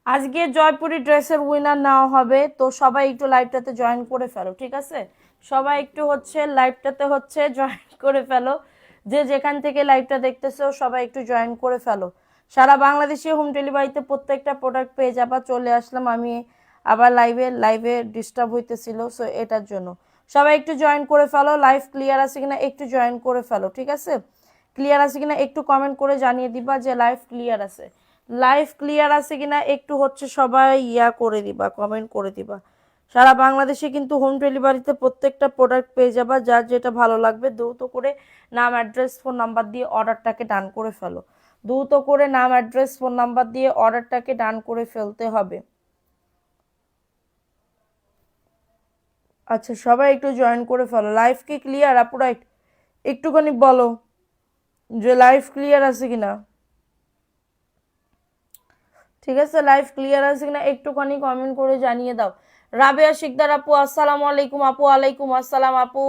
আজকে জয়পুরি ড্রেসের উইনার নেওয়া হবে, তো সবাই একটু লাইভটাতে জয়েন করে ফেলো, ঠিক আছে? সবাই একটু লাইভটাতে জয়েন করে ফেলো। যে যেখান থেকে লাইভটা দেখতেছো সবাই একটু জয়েন করে ফেলো। সারা বাংলাদেশে হোম ডেলিভারিতে প্রত্যেকটা প্রোডাক্ট পেয়ে যাবা। চলে আসলাম আমি আবার লাইভে ডিস্টার্ব হইতেছিল, সো এটার জন্য সবাই একটু জয়েন করে ফেলো। লাইভ ক্লিয়ার আছে কিনা একটু জয়েন করে ফেলো, ঠিক আছে? ক্লিয়ার আছে কিনা একটু কমেন্ট করে জানিয়ে দিবা যে লাইভ ক্লিয়ার আছে। লাইভ ক্লিয়ার আছে কিনা একটু সবাই করে দিবা, কমেন্ট করে দিবা। সারা বাংলাদেশে কিন্তু হোম ডেলিভারিতে প্রত্যেকটা প্রোডাক্ট পেয়ে যাবা। যার যেটা ভালো লাগবে দ্রুত করে নাম অ্যাড্রেস ফোন নাম্বার দিয়ে অর্ডারটাকে ডান করে ফেলো। দ্রুত করে নাম অ্যাড্রেস ফোন নাম্বার দিয়ে অর্ডারটাকে ডান করে ফেলতে হবে। আচ্ছা, সবাই একটু জয়েন করে ফেলো। লাইভ কি ক্লিয়ার আপুরা? একটুখানি বলো যে লাইভ ক্লিয়ার আছে কিনা। ঠিক আছে, লাইভ ক্লিয়ার আছে কিনা একটুখানি কমেন্ট করে জানিয়ে দাও। রাবেয়া শিকদার আপু আসসালামু আলাইকুম আপু। আলাইকুম আসসালাম আপু।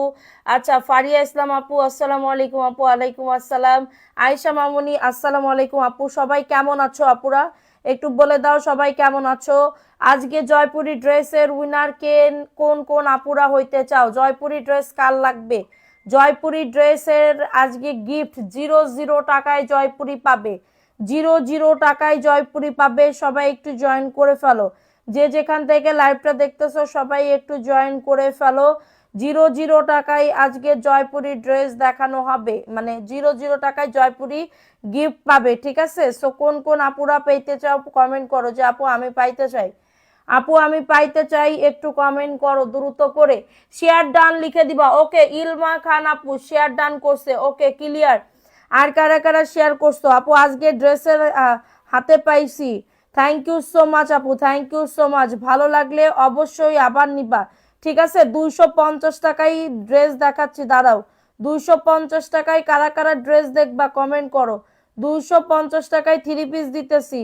আচ্ছা, ফারিয়া ইসলাম আপু আসসালামু আলাইকুম আপু। আলাইকুম আসসালাম। আয়েশা মামুনি আসসালামু আলাইকুম আপু। সবাই কেমন আছো আপুরা? একটু বলে দাও সবাই কেমন আছো। আজকে জয়পুরি ড্রেসের উইনার কে? কোন কোন আপুরা হইতে চাও? জয়পুরি ড্রেস কার লাগবে? জয়পুরি ড্রেসের আজকে গিফট 0 টাকায় জয়পুরি পাবে। 0 টাকায় জয়পুরি পাবে। সবাই একটু জয়েন করে ফেলো। যে যেখান থেকে লাইভটা দেখতেছো সবাই একটু জয়েন করে ফেলো। 0 টাকায় আজকে জয়পুরি ড্রেস দেখানো হবে, মানে 0 টাকায় জয়পুরি গিফট পাবে, ঠিক আছে? সো কোন কোন আপুরা পাইতে চাও কমেন্ট করো যে আপু আমি পাইতে চাই। আপু আমি পাইতে চাই, একটু কমেন্ট করো দ্রুত করে। শেয়ার ডান লিখে দিবা। ওকে, ইলমা খান আপু শেয়ার ডান করছে। ওকে, ক্লিয়ার। আর কারা কারা শেয়ার করছো আপু? আজকে ড্রেসের হাতে পাইছি। থ্যাংক ইউ সো মাচ আপু, থ্যাংক ইউ সো মাচ। ভালো লাগলে অবশ্যই আবার নিবা, ঠিক আছে? 250 টাকায় ড্রেস দেখাচ্ছি, দাঁড়াও। 250 টাকায় কারা কারা ড্রেস দেখবা কমেন্ট করো। 250 টাকায় 3 পিস দিতেছি।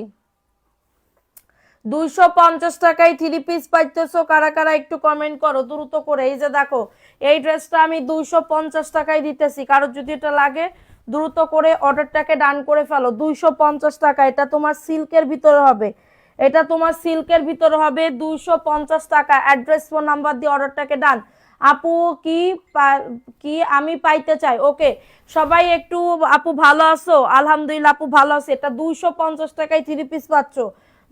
250 টাকায় 3 পিস পাইতেছো কারা কারা একটু কমেন্ট করো দ্রুত করে। এই যে দেখো, এই ড্রেসটা আমি 250 টাকায় দিতেছি। কারোর যদি এটা লাগে দ্রুত করে অর্ডারটাকে ডান করে ফেলো। 250 টাকা। এটা তোমার সিল্কের ভিতরে হবে, এটা তোমার সিল্কের ভিতরে হবে। 250 টাকা। অ্যাড্রেস ফোন নাম্বার দিয়ে অর্ডারটাকে ডান। আপু কি কি আমি পাইতে চাই। ওকে, সবাই একটু। আপু ভালো আছো? আলহামদুলিল্লাহ আপু ভালো আছে। এটা 250 টাকায় 3 পিস পাচ্ছ।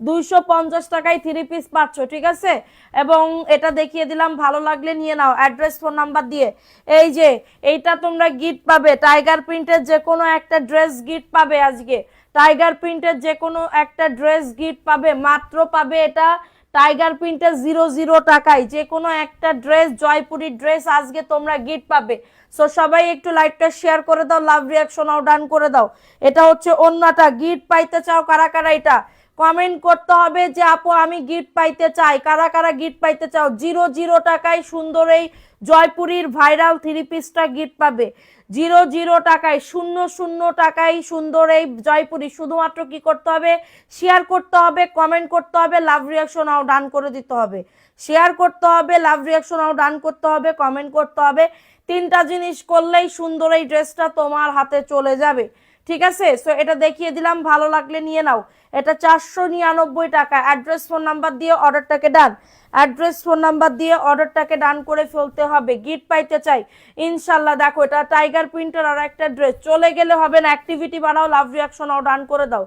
250 টাকায় 3 পিস পাচ্ছ, ঠিক আছে? এবং এটা দেখিয়ে দিলাম, ভালো লাগলে নিয়ে নাও অ্যাড্রেস ফোন নাম্বার দিয়ে। এই যে এইটা তোমরা গিফট পাবে, টাইগার প্রিন্টের যে কোনো একটা ড্রেস গিফট পাবে আজকে। টাইগার প্রিন্টের যে কোনো একটা ড্রেস গিফট পাবে, মাত্র পাবে এটা টাইগার প্রিন্টের 0 টাকায় যে কোনো একটা ড্রেস, জয়পুরি ড্রেস আজকে তোমরা গিফট পাবে। সো সবাই একটু লাইভটা শেয়ার করে দাও, লাভ রিয়াকশনও ডান করে দাও। এটা হচ্ছে অন্যটা গিফট পাইতে চাও কারা কারা এটা কমেন্ট করতে হবে যে আপু আমি গিফট পাইতে চাই। কারা কারা গিফট পাইতে চাও? 0 টাকায় সুন্দর এই জয়পুরীর ভাইরাল 3 পিসটা গিফট পাবে। 0 টাকায়, 0 টাকায় সুন্দর এই জয়পুরি। শুধুমাত্র কি করতে হবে? শেয়ার করতে হবে, কমেন্ট করতে হবে, লাভ রিয়াকশনও ডান করে দিতে হবে। শেয়ার করতে হবে, লাভ রিয়াকশনও ডান করতে হবে, কমেন্ট করতে হবে। 3টা জিনিস করলেই সুন্দর এই ড্রেসটা তোমার হাতে চলে যাবে, ঠিক আছে? সো এটা দেখিয়ে দিলাম, ভালো লাগলে নিয়ে নাও। এটা 499 টাকা। অ্যাড্রেস ফোন নাম্বার দিয়ে অর্ডারটাকে ডান। অ্যাড্রেস ফোন নাম্বার দিয়ে অর্ডারটাকে ডান করে ফেলতে হবে। গিফট পাইতে চাই ইনশাল্লাহ। দেখো, এটা টাইগার প্রিন্টের আর একটা ড্রেস। চলে গেলে হবে না, অ্যাক্টিভিটি বাড়াও, লাভ রিয়াকশনও ডান করে দাও।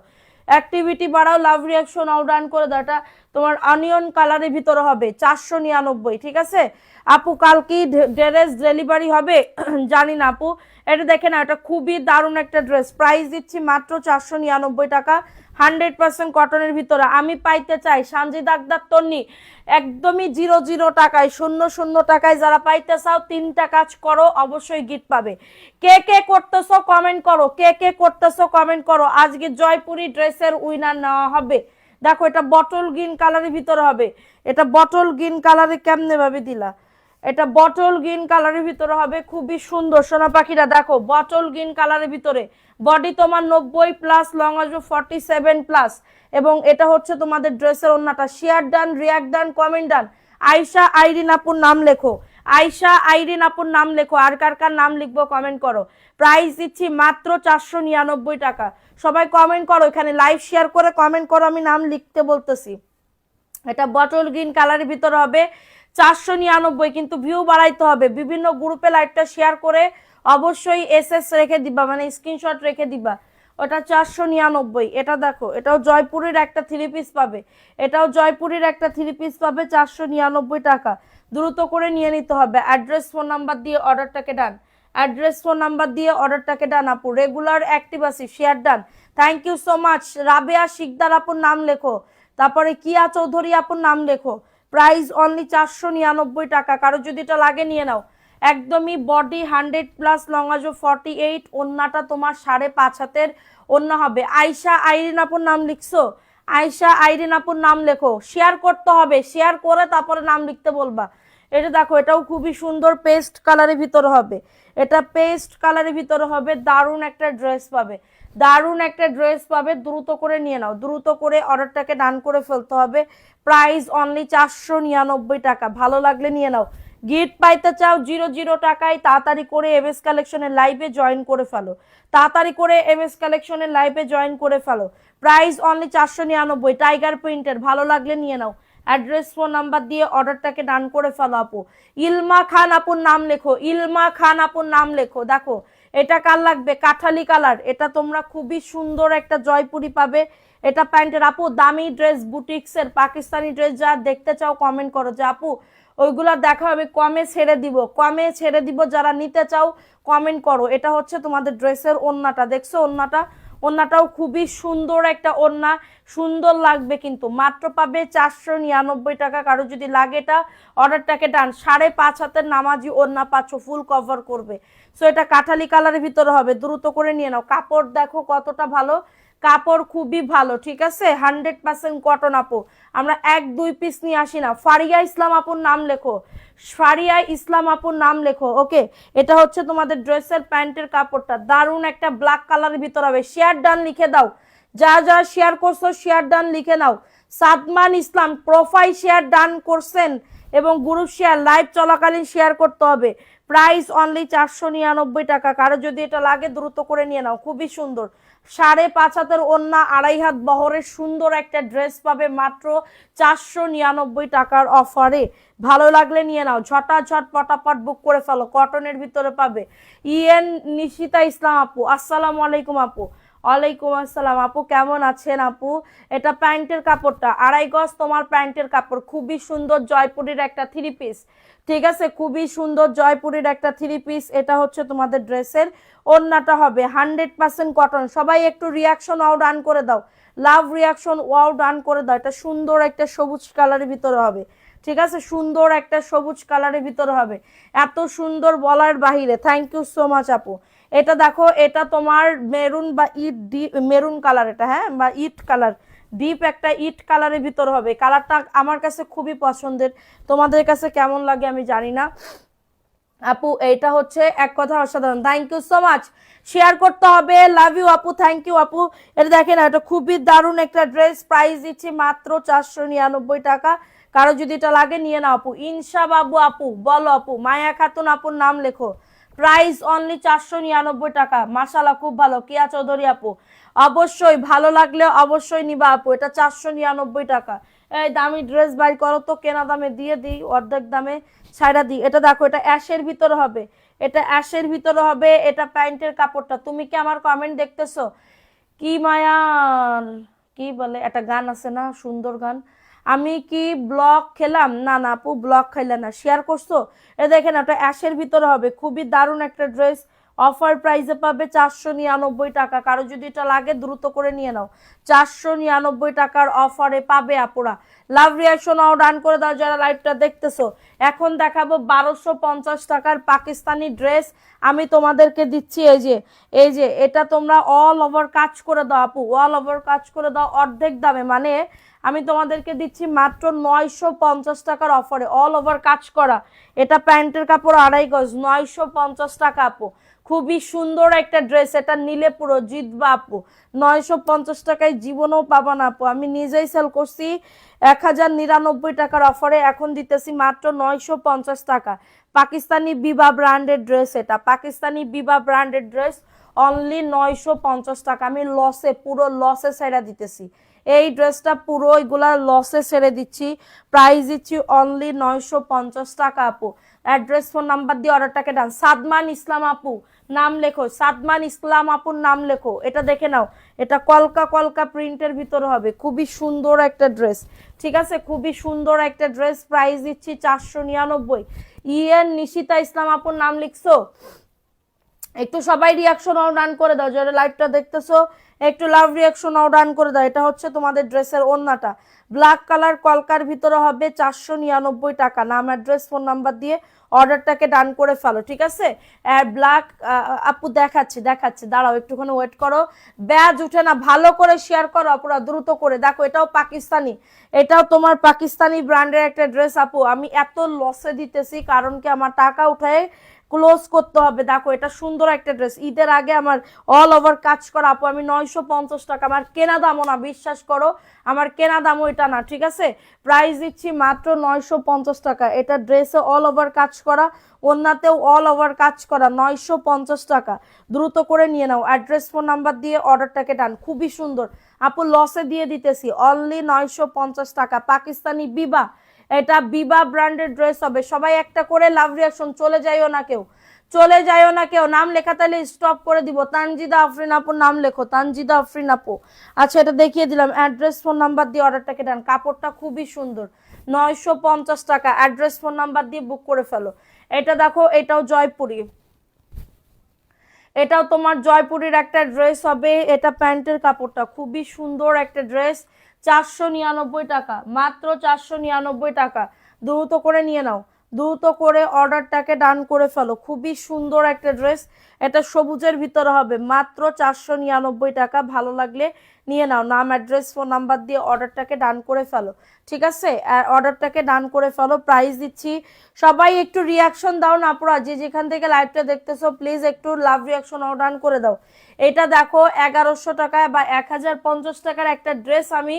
অ্যাক্টিভিটি বাড়াও, লাভ রিয়াকশনও ডান করে দাও। এটা তোমার অনিয়ন কালারের ভিতরে হবে, 499, ঠিক আছে? আপু কাল কি ড্রেস ডেলিভারি হবে? জানি না আপু। এটা দেখে না, এটা খুবই দারুণ একটা ড্রেস। প্রাইস দিচ্ছি মাত্র 499 টাকা। 100% কটনের ভিতরে। আমি পাইতে চাই সানজিদ আক্তার তন্নি একদমই 0 টাকায়, 0 টাকায় যারা পাইতে চাও 3টা কাজ করো, অবশ্যই গিফট পাবে। কে কে করতেছো কমেন্ট করো, কে কে করতেছো কমেন্ট করো। আজকে জয়পুরি ড্রেসের উইনার নেওয়া হবে। দেখো, এটা বটল গ্রিন কালারের ভিতরে হবে। এটা বটল গ্রিন কালারে কেমনে ভাবে দিলা? এটা বটল গ্রিন কালারের ভিতরে হবে, খুবই সুন্দর সোনা পাখিরা। দেখো, বটল গ্রিন কালারের ভিতরে। বডি তোমার 90+, লং আসবে 47+। এবং এটা হচ্ছে তোমাদের ড্রেসের ওন্নাটা। শেয়ার ডান, রিয়াক্ট ডান, কমেন্ট ডান। আয়শা আইরিন আপুর নাম লেখো। আয়শা আইরিন আপুর নাম লেখো, আর কার কার নাম লিখবো কমেন্ট করো। প্রাইস দিচ্ছি মাত্র 499 টাকা। সবাই কমেন্ট করো, এখানে লাইভ শেয়ার করে কমেন্ট করো, আমি নাম লিখতে বলতেছি। এটা বটল গ্রিন কালারের ভিতরে হবে 499, কিন্তু ভিউ বাড়াইতে হবে। বিভিন্ন গ্রুপে লাইভটা শেয়ার করে অবশ্যই এসএস রেখে দিবা, মানে স্ক্রিনশট রেখে দিবা। ওটা 499। এটা দেখো, এটাও জয়পুরের একটা 3 পিস পাবে, এটাও জয়পুরের একটা 3 পিস পাবে 499 টাকা। দ্রুত করে নিয়ে নিতে হবে। অ্যাড্রেস ফোন নাম্বার দিয়ে অর্ডারটাকে ডান, অ্যাড্রেস ফোন নাম্বার দিয়ে অর্ডারটাকে ডান আপু। রেগুলার অ্যাক্টিভ আছি, share done. Thank you so much. Rabeya Sikdar আপুর নাম লেখো, তারপরে কিয়া চৌধুরী আপুর নাম লেখো। প্রাইস অনলি 499 টাকা। কারো যদি এটা লাগে নিয়ে নাও। একদমই বডি 100+ লংআজো 48, ওন্নাটা তোমার 5.5 হাতের ওন্না হবে। আয়শা আইরিন আপুর নাম লিখছো? আয়শা আইরিন আপুর নাম লেখো। শেয়ার করতে হবে, শেয়ার করে তারপরে নাম লিখতে বলবা। এটা দেখো, এটাও খুবই সুন্দর পেস্ট কালারের ভিতরে হবে, এটা পেস্ট কালারের ভিতরে হবে। দারুণ একটা ড্রেস পাবে, দারুণ একটা ড্রেস পাবে। দ্রুত করে নিয়ে নাও, দ্রুত করে অর্ডারটাকে ডান করে ফেলতে হবে। প্রাইস অনলি 499 টাকা। ভালো লাগলে নিয়ে নাও। গিফট পাইতে চাও 00 টাকায়, তাড়াতাড়ি করে এমএস কালেকশনের লাইভে জয়েন করে ফেলো, তাড়াতাড়ি করে এমএস কালেকশনের লাইভে জয়েন করে ফেলো। প্রাইস অনলি 499, টাইগার প্রিন্টের। ভালো লাগলে নিয়ে নাও। অ্যাড্রেস ফোন নাম্বার দিয়ে অর্ডারটাকে ডান করে ফেলো আপু। ইলমা খান আপুর নাম লেখো, ইলমা খান আপুর নাম লেখো। দেখো এটা কার লাগবে? কাঠালি কালার। এটা তোমরা খুবই সুন্দর একটা জয়পুরি পাবে। এটা প্যান্টের আপু। দামি ড্রেস, বুটিক্সের পাকিস্তানি ড্রেস যা দেখতে চাও কমেন্ট করো যে আপু ওইগুলা দেখা আমি কমে ছেড়ে দিব, কমে ছেড়ে দিব। যারা নিতে চাও কমেন্ট করো। এটা হচ্ছে তোমাদের ড্রেসের ওন্নাটা, দেখছো ওন্নাটা? ওন্নাটাও খুবই সুন্দর একটা ওন্না, সুন্দর লাগবে কিন্তু। মাত্র পাবে 499 টাকা। কারো যদি লাগে এটা অর্ডারটাকে ডান। 5.5 হাতের নামাজি ওন্না পাচ্ছ, ফুল কভার করবে। সো এটা কাঠালি কালারের ভিতরে হবে, দ্রুত করে নিয়ে নাও। কাপড় দেখো কতটা ভালো, কাপড় খুবই ভালো, ঠিক আছে? 100% কটন আপু। আমরা 1-2 পিস নিয়ে আসি না। ফারিয়া ইসলাম আপুর নাম লেখো, ফারিয়া ইসলাম আপুর নাম লেখো। ওকে, এটা হচ্ছে তোমাদের ড্রেসের প্যান্টের কাপড়টা। দারুণ একটা ব্ল্যাক কালারের ভিতর হবে। শেয়ার ডান লিখে দাও, যা যা শেয়ার করছো শেয়ার ডান লিখে নাও। সাদমান ইসলাম প্রোফাইল শেয়ার ডান করছেন এবং গ্রুপ শেয়ার লাইভ চলাকালীন শেয়ার করতে হবে। প্রাইস অনলি 499 টাকা। কারো যদি এটা লাগে দ্রুত করে নিয়ে নাও। খুবই সুন্দর 5.5 হাতের ওন্না, 2.5 হাত বহরের সুন্দর একটা ড্রেস পাবে মাত্র 499 টাকার অফারে। ভালো লাগলে নিয়ে নাও, ঝটাঝট পটাপট বুক করে ফেলো। কটনের ভিতরে পাবে। ইএন নিশিতা ইসলাম আপু, আসসালামু আলাইকুম আপু। ওয়ালাইকুম আসসালাম আপু, কেমন আছেন আপু? এটা প্যান্টের কাপড়টা 2.5 গজ তোমার প্যান্টের কাপড়। খুবই সুন্দর জয়পুরের একটা 3 পিস, ঠিক আছে? খুবই সুন্দর জয়পুরের একটা 3 পিস। এটা হচ্ছে তোমাদের ড্রেসের ওন্নাটা হবে 100% কটন। সবাই একটু রিয়াকশন ওয়াও ডান করে দাও, লাভ রিয়াকশন ওয়াও ডান করে দাও। এটা সুন্দর একটা সবুজ কালারের ভিতরে হবে, ঠিক আছে? সুন্দর একটা সবুজ কালারের ভিতরে হবে, এত সুন্দর বলার বাহিরে। থ্যাংক ইউ সো মাচ আপু। এটা দেখো, এটা তোমার মেরুন বা ইট মেরুন কালার, এটা হ্যাঁ, বা ইট কালার, ডিপ একটা ইট কালারের ভিতর হবে। কালারটা আমার কাছে খুবই পছন্দের, তোমাদের কাছে কেমন লাগে আমি জানি না আপু। এটা হচ্ছে এক কথা অসাধারণ। Thank you so much. Share করতে হবে। লাভ ইউ আপু, থ্যাংক ইউ আপু। এটা দেখেন, এটা খুবই দারুণ একটা ড্রেস। প্রাইস দিচ্ছি মাত্র 499 টাকা। কারো যদি এটা লাগে নিয়ে নাও আপু। ইনশা বাবু আপু, বলো আপু। মায়া খাতুন আপুর নাম লেখো। প্রাইস অনলি 499 টাকা। মাশাআল্লাহ, খুব ভালো। কিয়া চৌধুরী আপু, অবশ্যই ভালো লাগলে অবশ্যই নিবা আপু। এটা 499 টাকা। এই দামি ড্রেস বাই করো তো, কেনা দামে দিয়ে দিই, অর্ধেক দামে ছাইড়া দিই। এটা দেখো, এটা অ্যাশের ভিতরে হবে, এটা অ্যাশের ভিতরে হবে। এটা প্যান্টের কাপড়টা। তুমি কি আমার কমেন্ট দেখতেছো? কি মায়া, কি বলে একটা গান আছে না, সুন্দর গান, আমি কি ব্লক খেলাম? না না আপু, ব্লক খাইলে না, শেয়ার করছো। এ দেখেন, একটা অ্যাশের ভিতরে হবে, খুবই দারুণ একটা ড্রেস। অফার প্রাইসে পাবে 499 টাকা। কারো যদি এটা লাগে দ্রুত করে নিয়ে নাও। 499 টাকার অফারে পাবে আপুরা। লাভ রিয়াকশন আও ডান করে দাও যারা লাইভটা দেখতেছো। এখন দেখাবো 1250 টাকার পাকিস্তানি ড্রেস। আমি তোমাদেরকে দিচ্ছি এই যে এটা তোমরা অল ওভার কাজ করে দাও আপু, অল ওভার কাজ করে দাও অর্ধেক দামে। মানে আমি তোমাদেরকে দিচ্ছি মাত্র 950 টাকার অফারে, অল ওভার কাজ করা। এটা প্যান্টের কাপড় 2.5 গজ, 950 টাকা আপু। খুবই সুন্দর একটা ড্রেস, এটা নিলে পুরো জিতবা আপু। 950 টাকায় জীবনেও পাবা না আপু, আমি নিজেই সেল করছি 1099 টাকার অফারে, এখন দিতেছি মাত্র 950 টাকা। পাকিস্তানি বিবা ব্র্যান্ডের ড্রেস, এটা পাকিস্তানি বিবা ব্র্যান্ডের ড্রেস, অনলি 950 টাকা। আমি লসে, পুরো লসে ছেড়ে দিতেছি এই ড্রেসটা, পুরো এগুলা লসে ছেড়ে দিচ্ছি, প্রাইস দিচ্ছি অনলি 950 টাকা আপু। অ্যাড্রেস ফোন নাম্বার দিয়ে অর্ডারটাকে ডান। সাদমান ইসলাম আপু নাম লেখো, সাদমান ইসলাম আপুর নাম লেখো, এটা দেখে নাও, এটা কলকা কলকা প্রিন্টের ভিতরে হবে, খুবই সুন্দর একটা ড্রেস, ঠিক আছে, খুবই সুন্দর একটা ড্রেস, প্রাইস দিচ্ছি 499। ইয়েন নিশিতা ইসলাম আপুর নাম লিখছো, একটু সবাই রিয়াকশন ডান করে দাও, যারা লাইভটা দেখতেছো একটু লাভ রিয়াকশন ডান করে দাও। এটা হচ্ছে তোমাদের ড্রেসের ওড়নাটা, ব্ল্যাক কালার কলকার ভিতরে হবে, 499 টাকা। নাম অ্যাড্রেস ফোন নাম্বার দিয়ে অর্ডারটাকে ডান করে ফেলো, ঠিক আছে। ব্ল্যাক আপু দেখাচ্ছি দেখাচ্ছি, দাঁড়াও একটুখানি ওয়েট করো, ব্যাজ উঠে না, ভালো করে শেয়ার করো আপুরা দ্রুত করে। দেখো এটাও পাকিস্তানি, এটাও তোমার পাকিস্তানি ব্র্যান্ডের একটা ড্রেস আপু, আমি এত লসে দিতেছি কারণ কি আমার টাকা উঠায় ক্লোজ করতে হবে। দেখো এটা সুন্দর একটা ড্রেস, ঈদের আগে আমার অল ওভার কাজ করা আপু, আমি 950 টাকা, আমার কেনা দামও না, বিশ্বাস করো আমার কেনা দামও এটা না, ঠিক আছে। প্রাইস দিচ্ছি মাত্র 950 টাকা। এটা ড্রেসে অল ওভার কাজ করা, ওন্নাতেও অল ওভার কাজ করা, 950 টাকা। দ্রুত করে নিয়ে নাও, অ্যাড্রেস ফোন নাম্বার দিয়ে অর্ডারটাকে ডান। খুবই সুন্দর আপু, লসে দিয়ে দিতেছি অনলি 950 টাকা। পাকিস্তানি বিবা, এটা বিবা ব্র্যান্ডের ড্রেস হবে। সবাই একটা করে লাভ রিয়াকশন, চলে যাইও না কেউ, চলে যাইও না কেউ, নাম লেখা তাহলে স্টপ করে দিব। তানজিদা আফরিন আপুর নাম লেখো, তানজিদা আফরিন আপু। আচ্ছা এটা দেখিয়ে দিলাম, অ্যাড্রেস ফোন নাম্বার দিয়ে অর্ডারটাকে ডান। কাপড়টা খুবই সুন্দর, 950 টাকা। অ্যাড্রেস ফোন নাম্বার দিয়ে বুক করে ফেলো। এটা দেখো, এটাও জয়পুরি, এটাও তোমার জয়পুরের একটা ড্রেস হবে, এটা প্যান্টের কাপড়টা খুবই সুন্দর একটা ড্রেস, 499 টাকা, মাত্র 499 টাকা। দ্রুত করে নিয়ে নাও, দ্রুত করে অর্ডারটাকে ডান করে ফেলো, খুবই সুন্দর একটা ড্রেস, এটা সবুজের ভিতরে হবে, মাত্র 499 টাকা। ভালো লাগলে নিয়ে নাও, নাম অ্যাড্রেস ফোন নাম্বার দিয়ে অর্ডারটাকে ডান করে ফেলো, ঠিক আছে, অর্ডারটাকে ডান করে ফেলো। প্রাইস দিচ্ছি, সবাই একটু রিয়াকশন দাও না আপুরা, যে যেখান থেকে লাইভটা দেখতেছো প্লিজ একটু লাভ রিয়াকশন ডান করে দাও। এটা দেখো 1100 টাকায় বা 1050 টাকার একটা ড্রেস আমি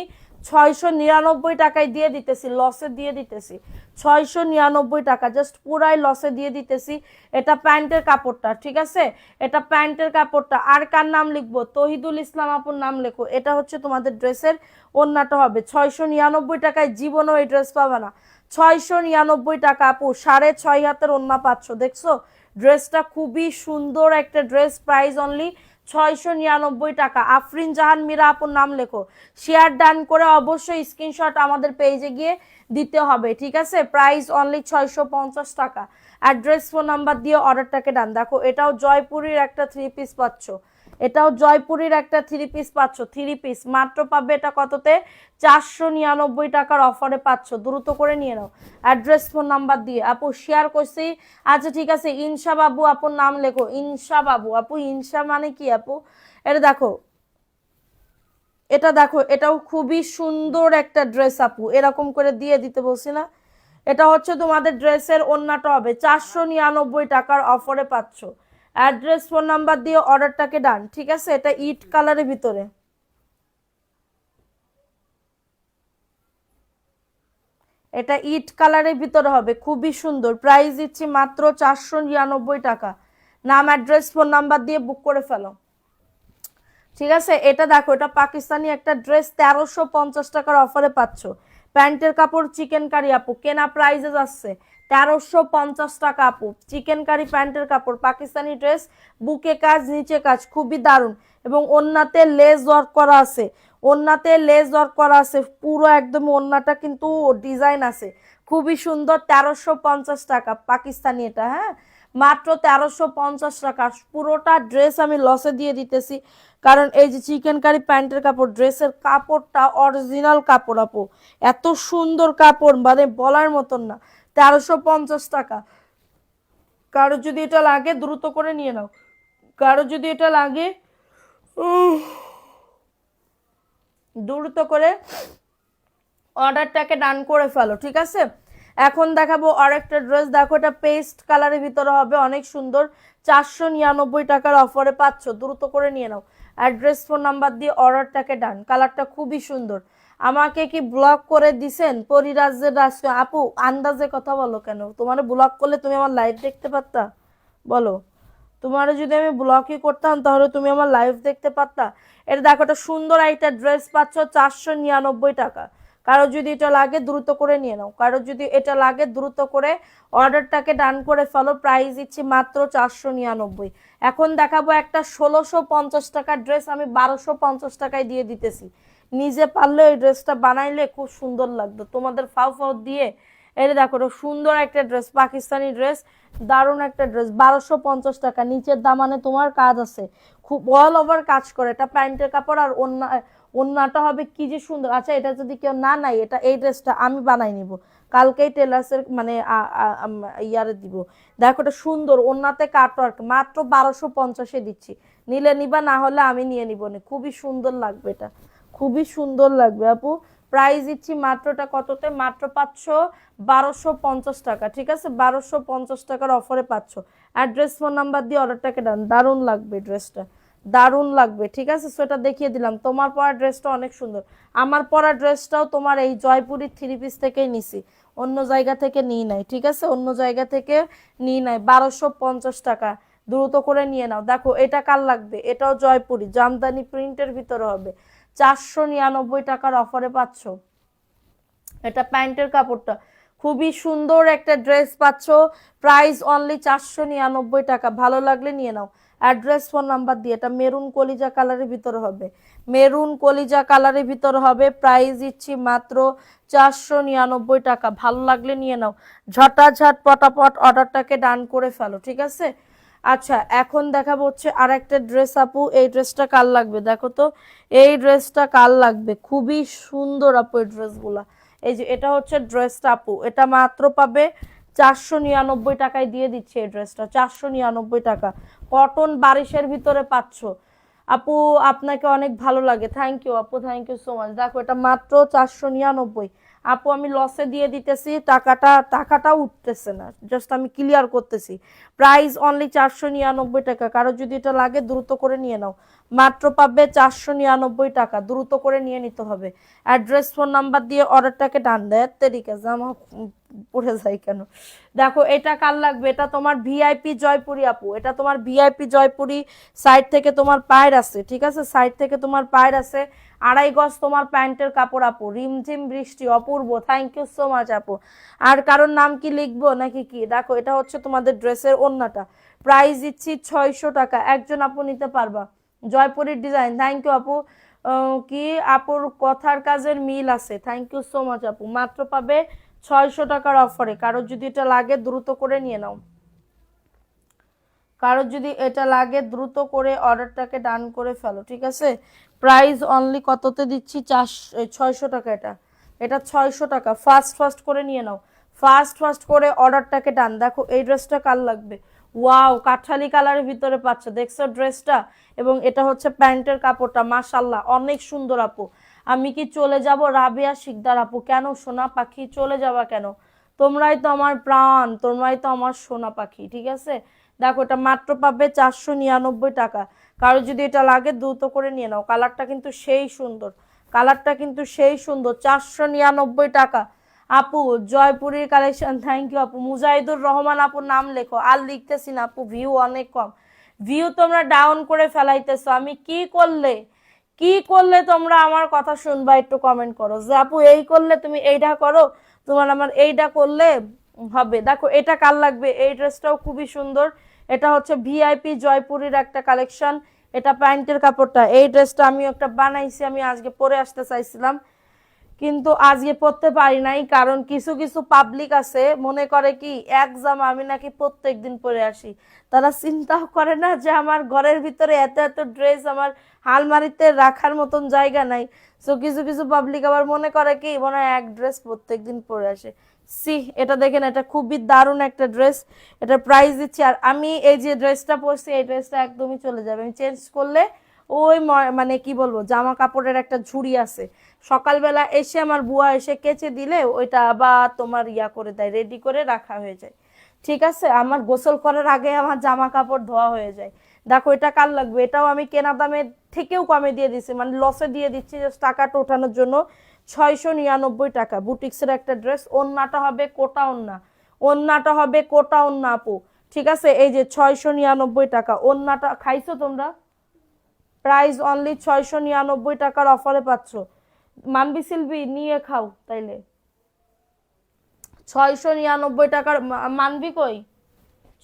699 টাকায় দিয়ে দিতেছি, লসে দিয়ে দিতেছি, 699 টাকা, জাস্ট পুরাই লসে দিয়ে দিতেছি। এটা প্যান্টের কাপড়টা, ঠিক আছে, এটা প্যান্টের কাপড়টা। আর কার নাম লিখবো? তহিদুল ইসলাম আপুর নাম লেখো। এটা হচ্ছে তোমাদের ড্রেসের ওড়নাটা হবে, 699 টাকায় জীবনও এই ড্রেস পাবে না, 699 টাকা আপু, 6.5 হাতের ওড়না পাচ্ছ, দেখছো ড্রেসটা খুবই সুন্দর একটা ড্রেস, প্রাইস অনলি 699 টাকা। আফরিন জাহান মীরা আপুর নাম লেখো, শেয়ার ডান করে অবশ্যই স্ক্রিনশট আমাদের পেজে গিয়ে দিতে হবে, ঠিক আছে। প্রাইস অনলি 650 টাকা। অ্যাড্রেস ফোন নাম্বার দিয়ে অর্ডারটাকে ডান। দেখো এটাও জয়পুরের একটা 3 পিস পাচ্ছ, এটাও জয়পুরের একটা 3 পিস পাচ্ছ, 3 পিস মাত্র পাবে এটা কততে? 499 টাকার অফারে পাচ্ছ, দ্রুত করে নিয়ে নাও অ্যাড্রেস ফোন নাম্বার দিয়ে। আপু শেয়ার করছি, আচ্ছা ঠিক আছে, ইনশা বাবু আপুর নাম লেখো, ইনশা বাবু আপু, ইনশা মানে কি আপু? এটা দেখো, এটা দেখো, এটাও খুবই সুন্দর একটা ড্রেস আপু, এরকম করে দিয়ে দিতে বলছি না। এটা হচ্ছে তোমাদের ড্রেসের ওড়নাটা হবে, 499 টাকার অফারে পাচ্ছ। অ্যাড্রেস ফোন নাম্বার দিয়ে অর্ডারটাকে ডান, ঠিক আছে। এটা ইট কালারের ভিতরে, এটা ইট কালারের ভিতরে হবে, খুবই সুন্দর। প্রাইস দিচ্ছি মাত্র 499 টাকা। নাম অ্যাড্রেস ফোন নাম্বার দিয়ে বুক করে ফেলো, ঠিক আছে। এটা দেখো, এটা পাকিস্তানি একটা ড্রেস, 1350 টাকার অফারে পাচ্ছ। প্যান্টের কাপড় চিকেন কারি আপু, কেনা প্রাইসে যাচ্ছে 1350 টাকা আপু, চিকেন কারি প্যান্টের কাপড়, পাকিস্তানি ড্রেস, বুকে কাজ নিচে কাজ, খুবই দারুণ। এবং ওন্নাতে লেস ওয়ার্ক করা আছে, ওন্নাতে লেস ওয়ার্ক করা আছে পুরো একদম, ওন্নাটা কিন্তু ডিজাইন আছে, খুবই সুন্দর। 1350 টাকা পাকিস্তানি এটা, হ্যাঁ মাত্র 1350 টাকা। পুরোটা ড্রেস আমি লসে দিয়ে দিতেছি, কারণ এই যে চিকেন কারি প্যান্টের কাপড়, ড্রেসের কাপড়টা অরিজিনাল কাপড় আপু, এত সুন্দর কাপড় মানে বলার মতন না। 1350 টাকা। কারো যদি এটা লাগে দ্রুত করে নিয়ে নাও, কারো যদি এটা লাগে দ্রুত করে অর্ডারটাকে ডান করে ফেলো, ঠিক আছে। এখন দেখাবো আরেকটা ড্রেস, দেখো এটা পেস্ট কালারের ভিতরে হবে, অনেক সুন্দর, 499 টাকার অফারে পাচ্ছ, দ্রুত করে নিয়ে নাও। অ্যাড্রেস ফোন নাম্বার দিয়ে অর্ডারটাকে ডান। কালারটা খুবই সুন্দর। আমাকে কি ব্লক করে দিছেন পরিরাজ্যের রাষ্ট্র? আপু আন্দাজে কথা বলো কেন? তোমার ব্লক করলে তুমি আমার লাইভ দেখতে পারতা? বলো, তোমার যদি আমি ব্লকই করতাম তাহলে তুমি আমার লাইভ দেখতে পারতা? এটা দেখো, এটা সুন্দর একটা ড্রেস পাচ্ছ 499 টাকা। কারো যদি এটা লাগে দ্রুত করে নিয়ে নাও, কারো যদি এটা লাগে দ্রুত করে অর্ডারটাকে ডান করে ফেলো। প্রাইস দিচ্ছি মাত্র 499। এখন দেখাবো একটা 1650 টাকার ড্রেস, আমি 1250 টাকায় দিয়ে দিতেছি। নিজে পারলে ওই ড্রেসটা বানাইলে খুব সুন্দর লাগতো তোমাদের ফাও ফাও দিয়ে। এটা দেখো, এটা সুন্দর একটা ড্রেস, পাকিস্তানি ড্রেস, দারুণ একটা ড্রেস, 1250 টাকা। নিচের দামানে তোমার কাজ আছে, খুব অল ওভার কাজ করে। এটা প্যান্টের কাপড় আর ওন্নাটা হবে কি যে সুন্দর। আচ্ছা, এটা যদি কেউ না নাই, এটা এই ড্রেসটা আমি বানাই নিব, কালকেই টেলার্সের মানে ইয়ারে দিব। দেখো এটা সুন্দর, ওন্নাতে কাটওয়ার্ক, মাত্র 1250-এ দিচ্ছি। নিলে নিবা, না হলে আমি নিয়ে নিব না। খুবই সুন্দর লাগবে এটা, খুবই সুন্দর লাগবে আপু। প্রাইস দিচ্ছি মাত্রটা কততে? মাত্র পাচ্ছ 1250 টাকা। ঠিক আছে, 1250 টাকার অফারে পাচ্ছ। অ্যাড্রেস ফোন নাম্বার দিয়ে অর্ডারটাকে ডান। দারুণ লাগবে ড্রেসটা, দারুণ লাগবে। ঠিক আছে, সেটা দেখিয়ে দিলাম। তোমার পরা ড্রেসটা অনেক সুন্দর। আমার পরা ড্রেসটাও তোমার এই জয়পুরি 3 পিস থেকেই নিছি, অন্য জায়গা থেকে নিই নাই। ঠিক আছে, অন্য জায়গা থেকে নিই নাই। 1250 টাকা, দ্রুত করে নিয়ে নাও। দেখো এটা কার লাগবে? এটাও জয়পুরি জামদানি প্রিন্টের ভিতরে হবে, 499 টাকার অফারে পাচ্ছ। এটা প্যান্টের কাপড়টা, খুবই সুন্দর একটা ড্রেস পাচ্ছ। প্রাইস অনলি 499 টাকা। ভালো লাগলে নিয়ে নাও। অ্যাড্রেস ফোন নাম্বার দিয়ে। এটা মেরুন কলিজা কালারের ভিতরে হবে, মেরুন কলিজা কালারের ভিতরে হবে। প্রাইস দিচ্ছি মাত্র 499 টাকা। ভালো লাগলে নিয়ে নাও। ঝটাঝট পটাপট অর্ডারটাকে ডান করে ফেলো। ঠিক আছে, আচ্ছা এখন দেখাবো হচ্ছে আর একটা ড্রেস আপু। এই ড্রেসটা কার লাগবে দেখো তো, এই ড্রেসটা কার লাগবে? খুবই সুন্দর আপু এই ড্রেসগুলা। এই যে এটা হচ্ছে ড্রেসটা আপু, এটা মাত্র পাবে 499 টাকায় দিয়ে দিচ্ছে এই ড্রেসটা, 499 টাকা। কটন বারিশের ভিতরে পাচ্ছ আপু, আপনাকে অনেক ভালো লাগে। থ্যাংক ইউ আপু, থ্যাংক ইউ সো মাচ। দেখো এটা মাত্র 499 আপু। আমি লসে দিয়ে দিতেছি, টাকাটা উঠতেছে না, জাস্ট আমি ক্লিয়ার করতেছি। প্রাইস অনলি 499 টাকা। কারো যদি এটা লাগে দ্রুত করে নিয়ে নাও, মাত্র পাবে 499 টাকা। দ্রুত করে নিয়ে নিতে হবে। অ্যাড্রেস ফোন নাম্বার দিয়ে অর্ডারটাকে ডান দেয়। তেরিকা জামা পড়ে যায় কেন? দেখো এটা কার লাগবে? এটা তোমার ভিআইপি জয়পুরি আপু, এটা তোমার ভিআইপি জয়পুরি। সাইড থেকে তোমার পায়ের আছে, ঠিক আছে, সাইড থেকে তোমার পায়ের আছে। 2.5 গজ তোমার প্যান্টের কাপড় আপু। রিমঝিম বৃষ্টি, অপূর্ব, থ্যাংক ইউ সো মাচ আপু। আর কারোর নাম কি লিখবো নাকি কি? দেখো এটা হচ্ছে তোমাদের ড্রেসের ওড়নাটা। প্রাইস দিচ্ছি 600 টাকা। একজন আপু নিতে পারবা। জয়পুরের ডিজাইন, থ্যাংক ইউ আপু। কি আপুর কথার কাজের মিল আছে, থ্যাংক ইউ সো মাচ আপু। মাত্র পাবে 600 টাকার অফারে। কারোর যদি এটা লাগে দ্রুত করে নিয়ে নাও, কারোর যদি এটা লাগে দ্রুত করে অর্ডারটাকে ডান করে ফেলো। ঠিক আছে, প্রাইস অনলি কততে দিচ্ছি? 600 টাকা। এটা এটা 600 টাকা। ফাস্ট ফাস্ট করে নিয়ে নাও, ফাস্ট ফাস্ট করে অর্ডারটাকে ডান। দেখো এই ড্রেসটা কার লাগবে? ওয়াও, কাঠালি কালারের ভিতরে পাচ্ছ, দেখছো ড্রেসটা? এবং এটা হচ্ছে প্যান্টের কাপড়টা, মাশাল্লাহ অনেক সুন্দর আপু। আমি কি চলে যাব রাবিয়া শিকদার আপু? কেন সোনা পাখি, চলে যাবা কেন? তোমরাই তো আমার প্রাণ, তোমরাই তো আমার সোনা পাখি। ঠিক আছে, দেখো এটা মাত্র পাবে 499 টাকা। কারো যদি এটা লাগে দ্রুত করে নিয়ে নাও। কালারটা কিন্তু সেই সুন্দর, কালারটা কিন্তু সেই সুন্দর। 499 টাকা আপু। জয়পুরের কালেকশন, থ্যাংক ইউ আপু। মুজাহিদুর রহমান আপুর নাম লেখো। আর লিখতেছি না আপু, ভিউ অনেক কম। ভিউ তোমরা ডাউন করে ফেলাইতেছো। আমি কি করলে, কি করলে তোমরা আমার কথা শুনবা? একটু কমেন্ট করো যে আপু এই করলে, তুমি এইটা করো, তোমার আমার এইটা করলে হবে। দেখো এটা কার লাগবে? এই ড্রেসটাও খুবই সুন্দর। এটা হচ্ছে ভিআইপি জয়পুরের একটা কালেকশন। এটা প্যান্টের কাপড়টা। এই ড্রেসটা আমি একটা বানাইছি, আমি আজকে পরে আসতে চাইছিলাম কিন্তু আজকে পড়তে পারি নাই, কারণ কিছু কিছু পাবলিক আছে মনে করে কি এক জামা আমি নাকি প্রত্যেক দিন পরে আসি। তারা চিন্তাও করে না যে আমার ঘরের ভিতরে এত এত ড্রেস, আমার আলমারিতে রাখার মতন জায়গা নাই। সো কিছু কিছু পাবলিক আবার মনে করে কি মনে হয় এক ড্রেস প্রত্যেক দিন পরে আসে। সি, এটা দেখেন, এটা খুবই দারুণ একটা ড্রেস। এটা প্রাইস দিচ্ছি। আর আমি এই যে ড্রেসটা পরছি, এই ড্রেসটা একদমই চলে যাবে, আমি চেঞ্জ করলে ওই মানে কি বলবো, জামা কাপড়ের একটা ঝুড়ি আছে, সকালবেলা এসে আমার বুয়া এসে কেচে দিলে ওইটা আবার তোমার ইয়া করে দেয়, রেডি করে রাখা হয়ে যায়। ঠিক আছে, আমার গোসল করার আগে আমার জামা কাপড় ধোয়া হয়ে যায়। দেখো এটা কার লাগবে, এটাও আমি কেনা দামের থেকেও কমে দিয়ে দিচ্ছি, মানে লসে দিয়ে দিচ্ছি জাস্ট টাকাটা ওঠানোর জন্য। 699 টাকা বুটিক্সের একটা ড্রেস। ওন্নাটা হবে কোটা ওন্না, ওন্নাটা হবে কোটা ওন্না আপু। ঠিক আছে, এই যে 699 টাকা ওন্নাটা। খাইছো তোমরা? প্রাইস অনলি 699 টাকার অফারে পাচ্ছ। মানবি সিলবি নিয়ে খাও তাইলে। 699 টাকার মানবি কই?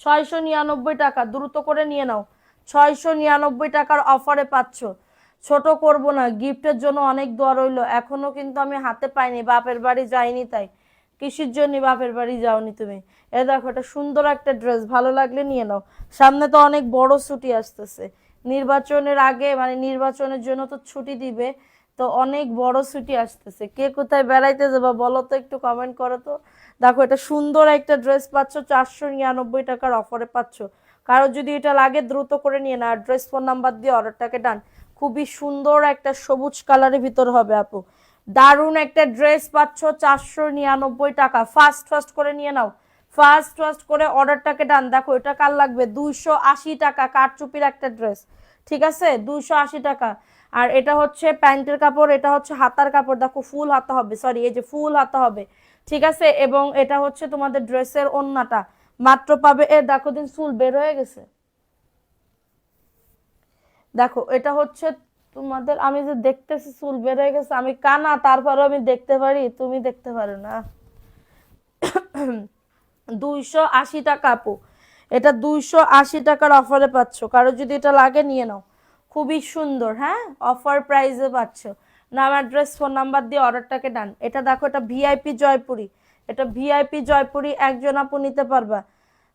699 টাকা, দ্রুত করে নিয়ে নাও। 699 টাকার অফারে পাচ্ছ। ছোট করব না, গিফটের জন্য অনেক দোয়া রইলো। এখনো কিন্তু আমি হাতে পাইনি, বাপের বাড়ি যাইনি। তাই কিসের জন্য বাপের বাড়ি যাওনি তুমি? এ দেখো, এটা সুন্দর একটা ড্রেস, ভালো লাগলে নিয়ে নাও। সামনে তো অনেক বড় ছুটি আসতেছে, নির্বাচনের আগে, মানে নির্বাচনের জন্য তো ছুটি দিবে, তো অনেক বড় ছুটি আসতেছে। কে কোথায় বেড়াইতে যাবা বলো তো, একটু কমেন্ট করো তো। দেখো এটা সুন্দর একটা ড্রেস পাচ্ছ, 499 টাকার অফারে পাচ্ছ। কারো যদি এটা লাগে দ্রুত করে নিয়ে না, অ্যাড্রেস ফোন নাম্বার দিয়ে অর্ডারটাকে ডান। খুবই সুন্দর একটা সবুজ কালারের ভিতর হবে আপু, দারুণ একটা ড্রেস পাচ্ছ 499 টাকা। ফাস্ট ফাস্ট করে নিয়ে নাও, ফাস্ট ফাস্ট করে অর্ডারটাকে ডান। দেখো এটা কার লাগবে, 280 টাকা, কারচুপির একটা ড্রেস। ঠিক আছে, 280 টাকা। আর এটা হচ্ছে প্যান্টের কাপড়, এটা হচ্ছে হাতার কাপড়, দেখো ফুল হাতা হবে, সরি এই যে ফুল হাতা হবে। ঠিক আছে, এবং এটা হচ্ছে তোমাদের ড্রেসের ওন্নাটা। মাত্র পাবে, এ দেখো দিন চুল বের হয়ে গেছে। দেখো এটা হচ্ছে তোমাদের, আমি যে দেখতেছি চুল বের হয়ে গেছে, আমি কানা তারপরে আমি দেখতে পারি, তুমি দেখতে পারো না। 280 টাকা আপু, এটা 280 টাকার অফারে পাচ্ছ। কারো যদি এটা লাগে নিয়ে নাও, খুবই সুন্দর। হ্যাঁ, অফার প্রাইসে পাচ্ছ। নাম অ্যাড্রেস ফোন নাম্বার দিয়ে অর্ডারটাকে ডান। এটা দেখো, এটা ভিআইপি জয়পুরি, এটা ভিআইপি জয়পুরি, একজন আপু নিতে পারবা।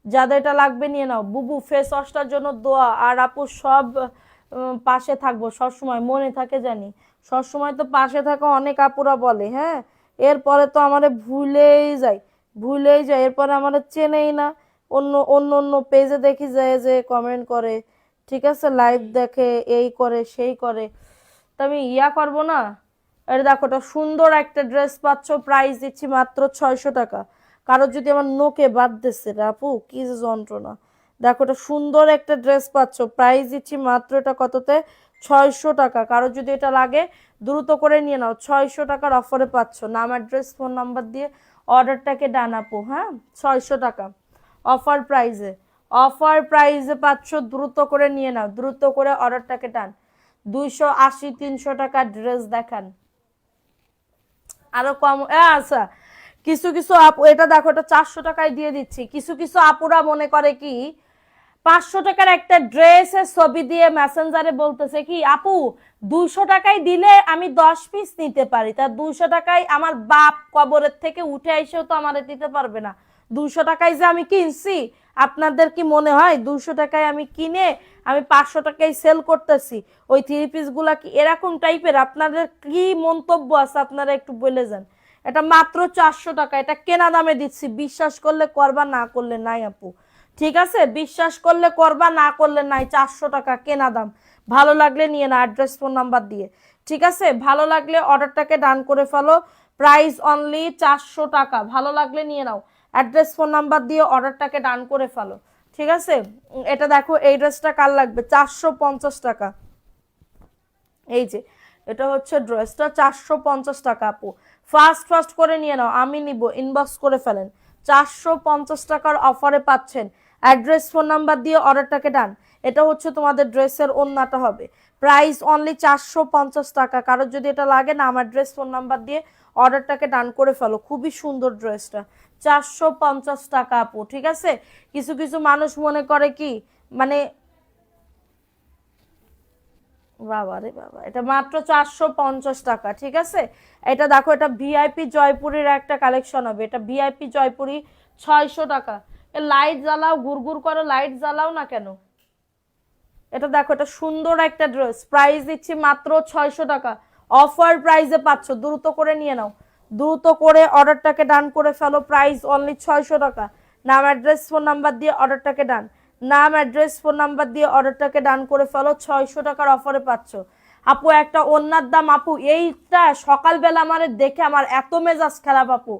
যাদের এটা লাগবে নিয়ে নাও। বুবু ফেস ওয়াশটার জন্য দোয়া। আর আপু সব পাশে থাকবো সবসময়, মনে থাকে জানি। সবসময় তো পাশে থাকা অনেক আপুরা বলে, হ্যাঁ, এরপরে তো আমারে ভুলেই যায়, ভুলেই যায়, এরপরে আমারে চেনেই না। অন্য অন্য অন্য পেজে দেখি যায় যে কমেন্ট করে, ঠিক আছে, লাইভ দেখে, এই করে সেই করে, তো আমি ইয়া করবো না। এটা দেখো, এটা সুন্দর একটা ড্রেস পাচ্ছ, প্রাইস দিচ্ছি মাত্র 600 টাকা। কারো যদি আমার নোকে বাদ দিচ্ছে রে আপু, কি যে যন্ত্রণা। দেখো এটা সুন্দর একটা ড্রেস পাচ্ছ, প্রাইস দিচ্ছি মাত্র এটা কততে, 600 টাকা। কারো যদি এটা লাগে দ্রুত করে নিয়ে নাও, 600 টাকার অফারে পাচ্ছ। নাম অ্যাড্রেস ফোন নাম্বার দিয়ে অর্ডারটাকে ডান আপু। হ্যাঁ, 600 টাকা অফার প্রাইজে, অফার প্রাইজে পাচ্ছ, দ্রুত করে নিয়ে নাও, দ্রুত করে অর্ডারটাকে ডান। 280 300 টাকার ড্রেস দেখান, আরো কম। আচ্ছা, কিছু কিছু আপু, এটা দেখো এটা 400 টাকায় দিয়ে দিচ্ছি। কিছু কিছু আপুরা মনে করে কি, 500 টাকার একটা ড্রেসের ছবি দিয়ে মেসেঞ্জারে বলতেছে কি, আপু 200 টাকায় দিলে আমি 10 পিস নিতে পারি, তা 200 টাকায় আমার বাপ কবরের থেকে উঠে এসেও তো আমার দিতে পারবে না। 200 টাকায় যে আমি কিনছি, আপনাদের কি মনে হয় 200 টাকায় আমি কিনে আমি 500 টাকায় সেল করতেছি? ওই 3 পিস গুলা কি এরকম টাইপের? আপনাদের কি মন্তব্য আছে আপনারা একটু বলে যান। এটা মাত্র 400 টাকা, এটা কেনা দামে দিচ্ছি, বিশ্বাস করলে করবা, না করলে নাই আপু। ঠিক আছে, বিশ্বাস করলে করবা, না করলে নাই। 400 টাকা কেনা দাম, ভালো লাগলে নিয়ে না, অ্যাড্রেস ফোন নাম্বার দিয়ে। ঠিক আছে, ভালো লাগলে অর্ডারটাকে ডান করে ফেলো। প্রাইস অনলি 400 টাকা, ভালো লাগলে নিয়ে নাও, অ্যাড্রেস ফোন নাম্বার দিয়ে অর্ডারটাকে ডান করে ফেলো। ঠিক আছে, এটা দেখো, এই ড্রেসটা কার লাগবে, 450 টাকা। এই যে এটা হচ্ছে ড্রেসটা, 450 টাকা আপু। ফাস্ট ফাস্ট করে নিয়ে নাও, আমি নিব, ইনবক্স করে ফেলেন। 450 টাকার অফারে পাচ্ছেন। অ্যাড্রেস ফোন নাম্বার দিয়ে অর্ডারটাকে ডান। এটা হচ্ছে তোমাদের ড্রেসের ওন্নাটা হবে। প্রাইস অনলি 450 টাকা। কারোর যদি এটা লাগে না, আমার ড্রেস ফোন নাম্বার দিয়ে অর্ডারটাকে ডান করে ফেলো। খুবই সুন্দর ড্রেসটা, 450 টাকা আপু। ঠিক আছে, কিছু কিছু মানুষ মনে করে কি, মানে বাবা রে বাবা, এটা মাত্র 450 টাকা। ঠিক আছে, এটা দেখো, এটা ভিআইপি জয়পুরের একটা কালেকশন হবে, এটা ভিআইপি জয়পুরি, 600 টাকা। এ লাইট জ্বালাও, গুড়গুড় করো, লাইট জ্বালাও না কেন? এটা দেখো, এটা সুন্দর একটা ড্রেস, প্রাইস দিচ্ছি মাত্র 600 টাকা। অফার প্রাইসে পাচ্ছ, দ্রুত করে নিয়ে নাও, দ্রুত করে অর্ডারটাকে ডান করে ফেলো। প্রাইস অনলি 600 টাকা। নাম অ্যাড্রেস ফোন নাম্বার দিয়ে অর্ডারটাকে ডান। নাম অ্যাড্রেস ফোন নাম্বার দিয়ে অর্ডারটাকে ডান করে ফেলো, 600 টাকার অফারে পাচ্ছ। আপু একটা ওন্নার দাম, আপু এইটা সকালবেলা আমার দেখে আমার এত মেজাজ খারাপ আপু,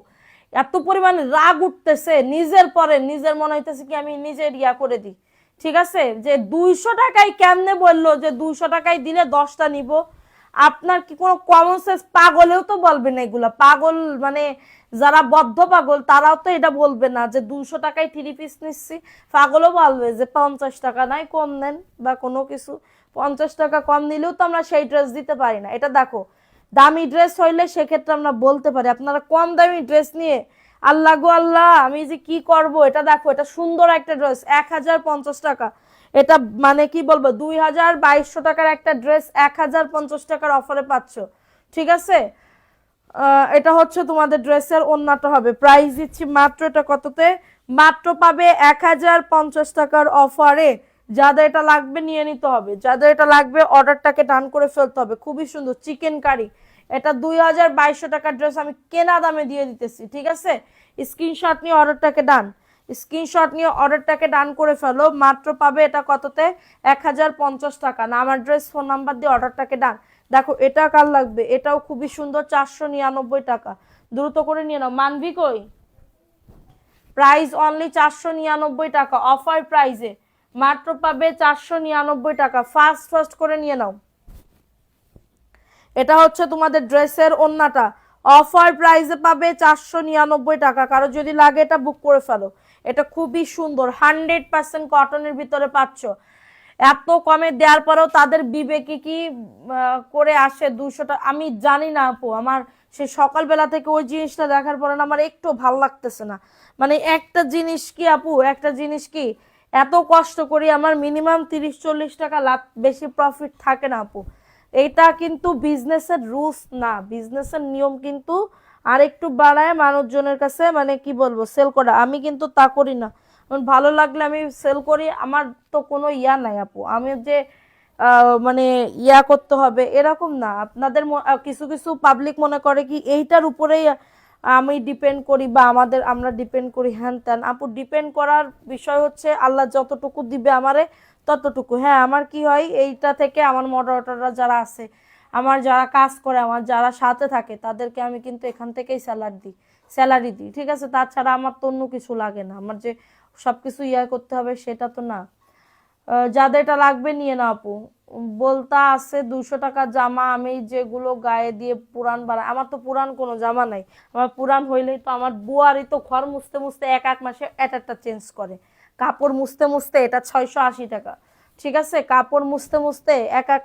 এত পরিমাণে রাগ উঠতেছে নিজের পরে, নিজের মনে হইতেছে কি আমি নিজের ইয়া করে দিই। ঠিক আছে, যে 200 টাকায় কেমনে বললো যে 200 টাকায় দিলে 10টা নিব? আপনার কি কোনো কমন সেন্স? পাগলেও তো বলবে না এগুলা, পাগল মানে যারা বদ্ধ পাগল তারাও তো এটা বলবে না যে 200 টাকায় 3 পিস নিচ্ছি। পাগলও বলবে যে 50 টাকা নাই কম নেন বা কোনো কিছু, 50 টাকা কম নিলেও তো আমরা সেই ড্রেস দিতে পারি না। এটা দেখো দামি ড্রেস হইলে সেক্ষেত্রে আমরা বলতে পারি, আপনারা কম দামি ড্রেস নিয়ে আল্লাহ গো আল্লাহ আমি যে কি করব। এটা দেখো এটা সুন্দর একটা ড্রেস 1050 টাকা, এটা মানে কি বলবো 2200 টাকার একটা ড্রেস 1050 টাকার অফারে পাচ্ছ। ঠিক আছে, এটা হচ্ছে তোমাদের ড্রেসের ওন্নাটা হবে, প্রাইস দিচ্ছি মাত্র এটা কততে, মাত্র পাবে 1050 টাকার অফারে। যাদের এটা লাগবে নিয়ে নিতে হবে, যাদের এটা লাগবে অর্ডারটাকে ডান করে ফেলতে হবে। খুবই সুন্দর চিকেন কারি, এটা 2200 টাকার ড্রেস আমি কেনা দামে দিয়ে দিতেছি। ঠিক আছে, স্ক্রিনশট নিয়ে অর্ডারটাকে ডান, স্ক্রিনশট নিয়ে অর্ডারটাকে ডান করে ফেলো, মাত্র পাবে এটা কততে, 1050 টাকা। নাম অ্যাড্রেস ফোন নাম্বার দিয়ে অর্ডারটাকে ডান। দেখো এটা কার লাগবে, এটাও খুবই সুন্দর 499 টাকা, দ্রুত করে নিয়ে নাও। মানবি কই, প্রাইস অনলি 499 টাকা, অফার প্রাইসে মাত্র পাবে 499 টাকা, ফাস্ট ফাস্ট করে নিয়ে নাও। এটা হচ্ছে তোমাদের ড্রেসের ওন্নাটা, অফার প্রাইসে পাবে 499 টাকা। কারো যদি লাগে এটা বুক করে ফেলো, এটা খুবই সুন্দর 100% কটনের ভিতরে পাচ্ছ। এত কমে দেওয়ার পরেও তাদের বিবেকে কি করে আসে 200 টাকা আমি জানি না আপু। আমার সে সকালবেলা থেকে ওই জিনিসটা দেখার পরে না আমার একটু ভাল লাগতেছে না। মানে একটা জিনিস কি আপু, একটা জিনিস কি এত কষ্ট করি আমার মিনিমাম 30-40 টাকা লাভ, বেশি প্রফিট থাকে না আপু। এইটা কিন্তু বিজনেসের রুলস না, বিজনেসের নিয়ম কিন্তু আর একটু বাড়ায় মানুষজনের কাছে মানে কি বলবো সেল করা, আমি কিন্তু তা করি না। ভালো লাগলে আমি সেল করি, আমার তো কোনো ইয়া নাই আপু, আমি যে মানে ইয়া করতে হবে এরকম না। আপনাদের কিছু কিছু পাবলিক মনে করে কি এইটার উপরেই আমি ডিপেন্ড করি বা আমরা ডিপেন্ড করি হ্যান ত্যান। আপু ডিপেন্ড করার বিষয় হচ্ছে আল্লাহ যতটুকু দিবে আমারে ততটুকু। হ্যাঁ আমার কি হয় এইটা থেকে আমার মডারেটররা যারা আছে, আমার যারা কাজ করে, আমার যারা সাথে থাকে তাদেরকে আমি কিন্তু এখান থেকেই স্যালারি দিই। ঠিক আছে, তাছাড়া আমার তো অন্য কিছু লাগে না, আমার যে সবকিছু ইয়া করতে হবে সেটা তো না। যাদের এটা লাগবে নিয়ে না আপু। বলতা আছে 200 টাকার জামা আমি যেগুলো গায়ে দিয়ে পুরান বানাই, আমার তো পুরান কোনো জামা নাই। আমার পুরান হইলেই তো আমার বুয়ারই তো ঘর মুছতে মুছতে এক এক মাসে একটা চেঞ্জ করে, কাপড় মুছতে মুছতে এটা 680 টাকা। ঠিক আছে, কাপড় মুছতে মুছতে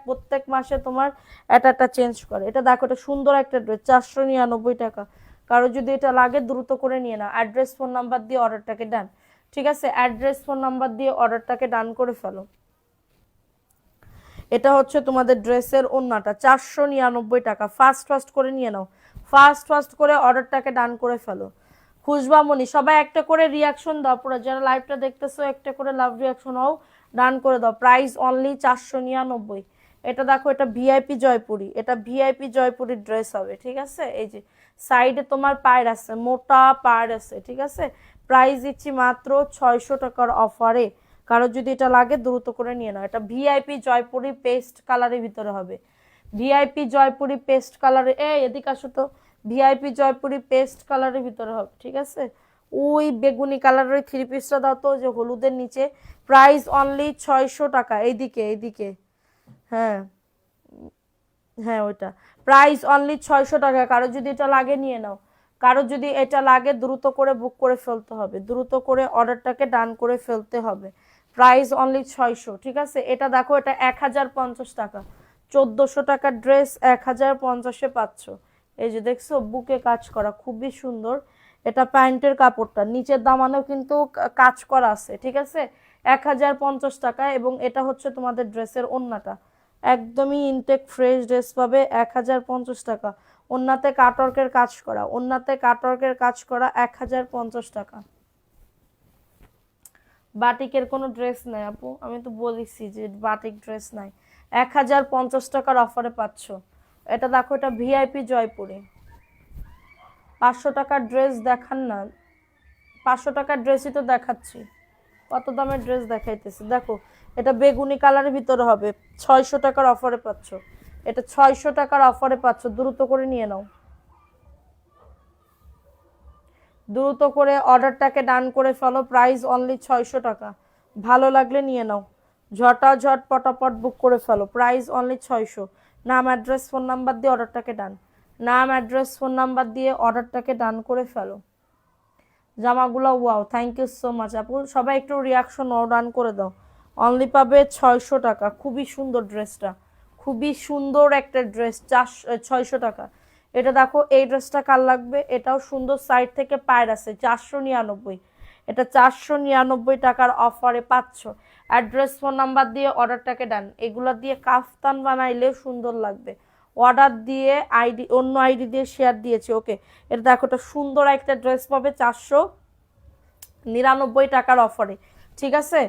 প্রত্যেক মাসে তোমার একটা চেঞ্জ করে। এটা দেখো এটা সুন্দর একটা ড্রেস 499 টাকা। কারো যদি এটা লাগে দ্রুত করে নিয়ে নাও, অ্যাড্রেস ফোন নাম্বার দিয়ে অর্ডারটাকে ডান। ঠিক আছে, অ্যাড্রেস ফোন নাম্বার দিয়ে অর্ডারটাকে ডান করে ফেলো। এটা হচ্ছে তোমাদের ড্রেসের ওন্নাটা 499 টাকা, ফাস্ট ফাস্ট করে নিয়ে নাও, ফাস্ট ফাস্ট করে অর্ডারটাকে ডান করে ফেলো। খুশবামণি সবাই একটা করে রিয়াকশন দাও, পুরো যারা লাইভটা দেখতেছো একটা করে লাভ রিয়াকশন হও, ডান করে দাও। Price only 499। এটা দেখো এটা ভিআইপি জয়পুরি, এটা ভিআইপি জয়পুরির ড্রেস হবে। ঠিক আছে, এই যে সাইডে তোমার পায়ের আছে, মোটা পায়ের আছে। ঠিক আছে, প্রাইস দিচ্ছি মাত্র 600 টাকার অফারে। কারো যদি এটা লাগে দ্রুত করে নিয়ে নাও। এটা ভিআইপি জয়পুরি পেস্ট কালারের ভিতরে হবে, ভিআইপি জয়পুরি পেস্ট কালারে, এদিকে আসো তো, ভিআইপি জয়পুরি পেস্ট কালারের ভিতরে হবে। ঠিক আছে, ওই বেগুনি কালারের 3 পিসটা দাও তো, যে হলুদের নিচে। প্রাইস অনলি 600 টাকা। এইদিকে এইদিকে, হ্যাঁ হ্যাঁ ওইটা, প্রাইস অনলি 600 টাকা। কারো যদি এটা লাগে নিয়ে নাও, কারো যদি এটা লাগে দ্রুত করে বুক করে ফেলতে হবে, দ্রুত করে অর্ডারটাকে ডান করে ফেলতে হবে। Price only 600। ঠিক আছে, এটা দেখো এটা 1050 টাকা, 1400 টাকার ড্রেস 1050-এ পাচ্ছ। এই যে দেখছো বুকে কাজ করা খুবই সুন্দর, এটা প্যান্টের কাপড়টা নিচের দামানেও কিন্তু কাজ করা আছে। ঠিক আছে, 1050 টাকা। এবং এটা হচ্ছে তোমাদের ড্রেসের ওন্নাটা, একদমই ইনটেক ফ্রেশ ড্রেস পাবে 1050 টাকা। ওন্নাতে কাটওয়ার্কের কাজ করা, ওন্নাতে কাটওয়ার্কের কাজ করা 1050 টাকা। বাটিকের কোনো ড্রেস নাই আপু, আমি তো বলেছি যে বাটিক ড্রেস নাই। 1050 টাকার অফারে পাচ্ছ। এটা দেখো এটা ভিআইপি জয়পুরি, 500 টাকার ড্রেস দেখান না, 500 টাকার ড্রেসই তো দেখাচ্ছি। কত দামের ড্রেস দেখাইতেছি দেখো, এটা বেগুনি কালারের ভিতরে হবে, 600 টাকার অফারে পাচ্ছ, এটা 600 টাকার অফারে পাচ্ছ, দ্রুত করে নিয়ে নাও, দ্রুত করে অর্ডারটাকে ডান করে ফেলো, প্রাইস অনলি 600 টাকা, ভালো লাগলে নিয়ে নাও, ঝটাঝট পটাপট বুক করে ফেলো, প্রাইস অনলি 600। নাম অ্যাড্রেস ফোন নাম্বার দিয়ে অর্ডারটাকে ডান, নাম অ্যাড্রেস ফোন নাম্বার দিয়ে অর্ডারটাকে ডান করে ফেলো। জামাগুলো wow, thank you so much আপু, সবাই একটু রিয়াকশন ডান করে দাও। অনলি পাবে 600 টাকা, খুবই সুন্দর ড্রেসটা, খুবই সুন্দর একটা ড্রেস, 600 টাকা। এটা দেখো, এই ড্রেসটা কার লাগবে, এটাও সুন্দর, সাইড থেকে পায়ের আছে, 499, এটা 499 টাকার অফারে পাচ্ছ। অ্যাড্রেস ফোন নাম্বার দিয়ে অর্ডারটাকে ডান, এগুলো দিয়ে কাফতান বানাইলেও সুন্দর লাগবে, অর্ডার দিয়ে আইডি, অন্য আইডি দিয়ে শেয়ার দিয়েছি, ওকে। এটা দেখো, এটা সুন্দর একটা ড্রেস পাবে 499 টাকার অফারে, ঠিক আছে।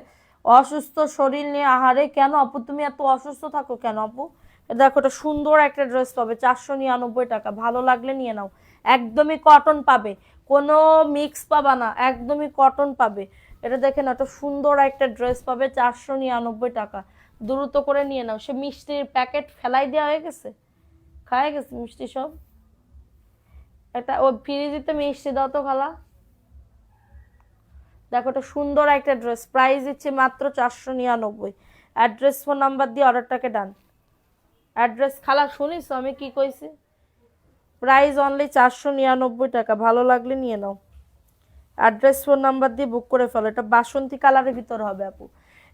অসুস্থ শরীর নিয়ে আহারে, কেন আপু তুমি এত অসুস্থ থাকো কেন আপু? এটা দেখো, এটা সুন্দর একটা ড্রেস পাবে 499 টাকা, ভালো লাগলে নিয়ে নাও, একদমই কটন পাবে, কোনো মিক্স পাবা না, একদমই কটন পাবে। এটা দেখেন, একটা সুন্দর একটা ড্রেস পাবে 499 টাকা, দ্রুত করে নিয়ে নাও। সে মিষ্টির প্যাকেট ফেলাই দেওয়া হয়ে গেছে, খায় গেছে মিষ্টি সব, একটা ও ফ্রিজিতে মিষ্টি দাও তো খালা। দেখো, এটা সুন্দর একটা ড্রেস, প্রাইস দিচ্ছে মাত্র 499। অ্যাড্রেস ফোন নাম্বার দিয়ে অর্ডারটাকে ডান, অ্যাড্রেস খালা শুনিস আমি কি কইছি, প্রাইস অনলি 499 টাকা, ভালো লাগলে নিয়ে নাও, অ্যাড্রেস ফোন নাম্বার দিয়ে বুক করে ফেলো। এটা বাসন্তী কালারের ভিতরে হবে আপু,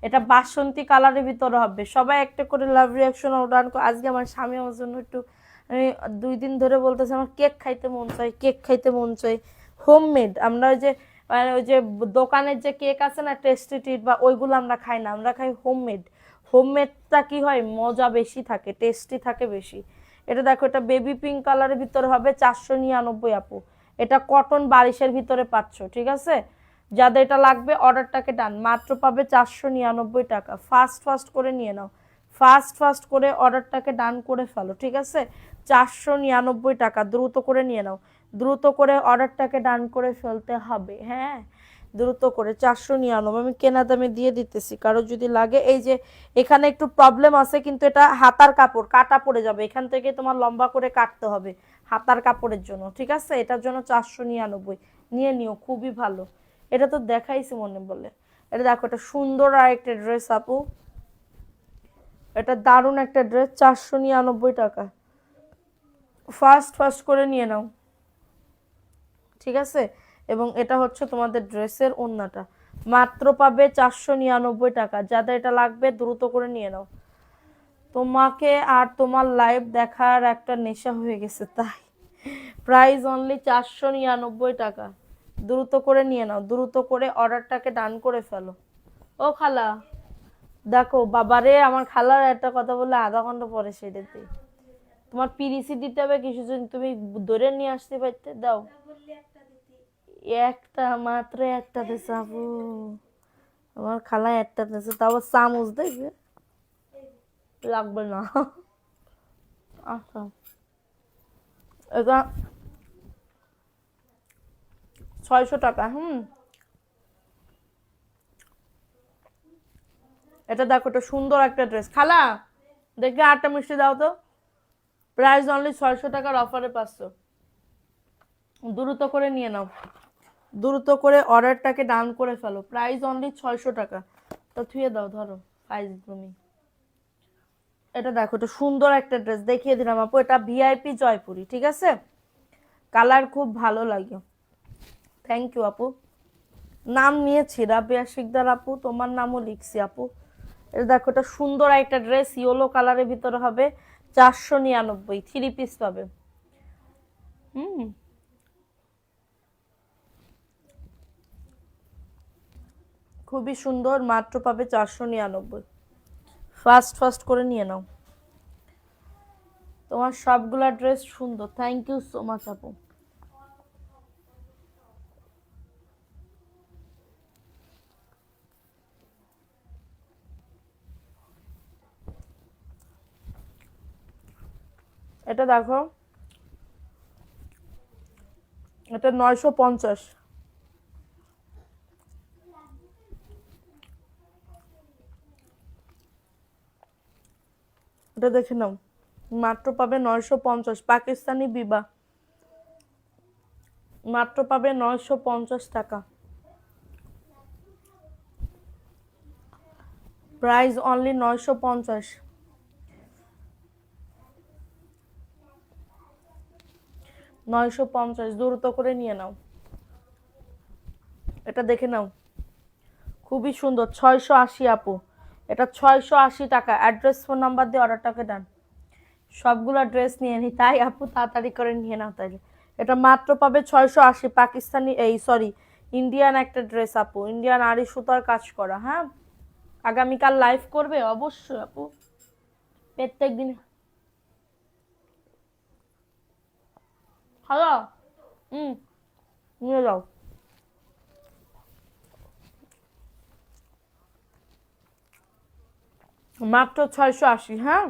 এটা বাসন্তী কালারের ভিতরে হবে। সবাই একটা করে লাভ রিয়াকশন অর্ডার। আজকে আমার স্বামী আমার জন্য একটু, আমি 2 দিন ধরে বলতেছে আমার কেক খাইতে মন চাই, কেক খাইতে মন চাই, হোমমেড। আমরা ওই যে মানে ওই যে দোকানের যে কেক আছে না টেস্টি ট্রিট বা ওইগুলো আমরা খাই না, আমরা খাই হোমমেড। হোমমেডটা কি হয়, মজা বেশি থাকে, টেস্টি থাকে বেশি। এটা দেখো, এটা বেবি পিঙ্ক কালারের ভিতরে হবে 499 আপু, এটা কটন বারিশের ভিতরে পাচ্ছ, ঠিক আছে। যাদের এটা লাগবে অর্ডারটাকে ডান, মাত্র পাবে 499 টাকা, ফাস্ট ফাস্ট করে নিয়ে নাও, ফাস্ট ফাস্ট করে অর্ডারটাকে ডান করে ফেলো, ঠিক আছে। 499 টাকা, দ্রুত করে নিয়ে নাও, দ্রুত করে অর্ডারটাকে ডান করে ফেলতে হবে, হ্যাঁ দ্রুত করে। 499 আমি কেনা দামে দিয়ে দিতেছি, কারো যদি লাগে। এই যে এখানে একটু প্রবলেম আছে, কিন্তু এটা হাতার কাপড়, কাটা পড়ে যাবে, এখান থেকে তোমার লম্বা করে কাটতে হবে হাতার কাপড়ের জন্য, ঠিক আছে। এটার জন্য 499, নিয়ে নিও, খুবই ভালো। এটা তো দেখাইছি মনে বলে। এটা দেখো, এটা সুন্দর আর একটা ড্রেস আপু, এটা দারুণ একটা ড্রেস, 499 টাকা, ফাস্ট ফাস্ট করে নিয়ে নাও, ঠিক আছে। এবং এটা হচ্ছে তোমাদের ড্রেসের ওড়নাটা, মাত্র পাবে 499 টাকা। যাদের এটা লাগবে দ্রুত করে নিয়ে নাও। তোমাকে আর তোমার লাইভ দেখার একটা নেশা হয়ে গেছে তাই, প্রাইস অনলি 499 টাকা, দ্রুত করে নিয়ে নাও, দ্রুত করে অর্ডারটাকে ডান করে ফেলো। ও খালা দেখো, বাবারে আমার খালার একটা কথা বলে আধা ঘন্টা পরে সেরে দিই, তোমার পিরিসি দিতে হবে কিছু, যদি তুমি ধরে নিয়ে আসতে পারতে দাও। একটা মাত্র একটা দেশে আপু, আমার খালা একটা দেশে, তাও চামচ দেখবে, লাগবে না। আচ্ছা, এটা 600 টাকা। এটা দেখো, এটা সুন্দর একটা ড্রেস, খালা দেখে 8টা মিষ্টি দাও তো, প্রাইস অনলি 600 টাকার অফারে পাচ্ছ, দ্রুত করে নিয়ে নাও, দ্রুত করে অর্ডারটাকে ডান করে ফেলো, প্রাইস অনলি 600 টাকা। তো থুয়ে দাও, ধরো প্রাইস তুমি। এটা দেখো, এটা সুন্দর একটা ড্রেস দেখিয়ে দিলাম আপু, এটা ভিআইপি জয়পুরি, ঠিক আছে, কালার খুব ভালো লাগে। থ্যাংক ইউ আপু, নাম নিয়েছি রাবিয়া শিকদার আপু, তোমার নামও লিখছি আপু। এটা দেখো, এটা সুন্দর একটা ড্রেস, ইয়েলো কালারের ভিতরে হবে, 499, 3 পিস পাবে। খুবই সুন্দর, মাত্র পাবে 499, ফাস্ট ফাস্ট করে নিয়ে নাও। তোমার সবগুলা ড্রেস সুন্দর, থ্যাংক ইউ সো মাচ আপু। এটা দেখো, এটা 950, এটা দেখে নাও, মাত্র পাবে 950। পাকিস্তানি বিবা, মাত্র পাবে 950 টাকা। Price only 950। 950, দ্রুত করে নিয়ে নাও। এটা দেখে নাও, খুবই সুন্দর। 680 আপু, এটা 680 টাকা। অ্যাড্রেস ফোন নাম্বার দিয়ে অর্ডারটাকে ডান। সবগুলা ড্রেস নিয়ে নি, তাই আপু তাড়াতাড়ি করে নিয়ে নাও তাইলে। এটা মাত্র পাবে 680। পাকিস্তানি, এই সরি, ইন্ডিয়ান একটা ড্রেস আপু, ইন্ডিয়ান আড়ি সুতার কাজ করা। হ্যাঁ, আগামীকাল লাইভ করবে অবশ্যই আপু, প্রত্যেক দিন। হ্যালো, হুম, নিয়ে যাও। মাত্র 680। হ্যাঁ,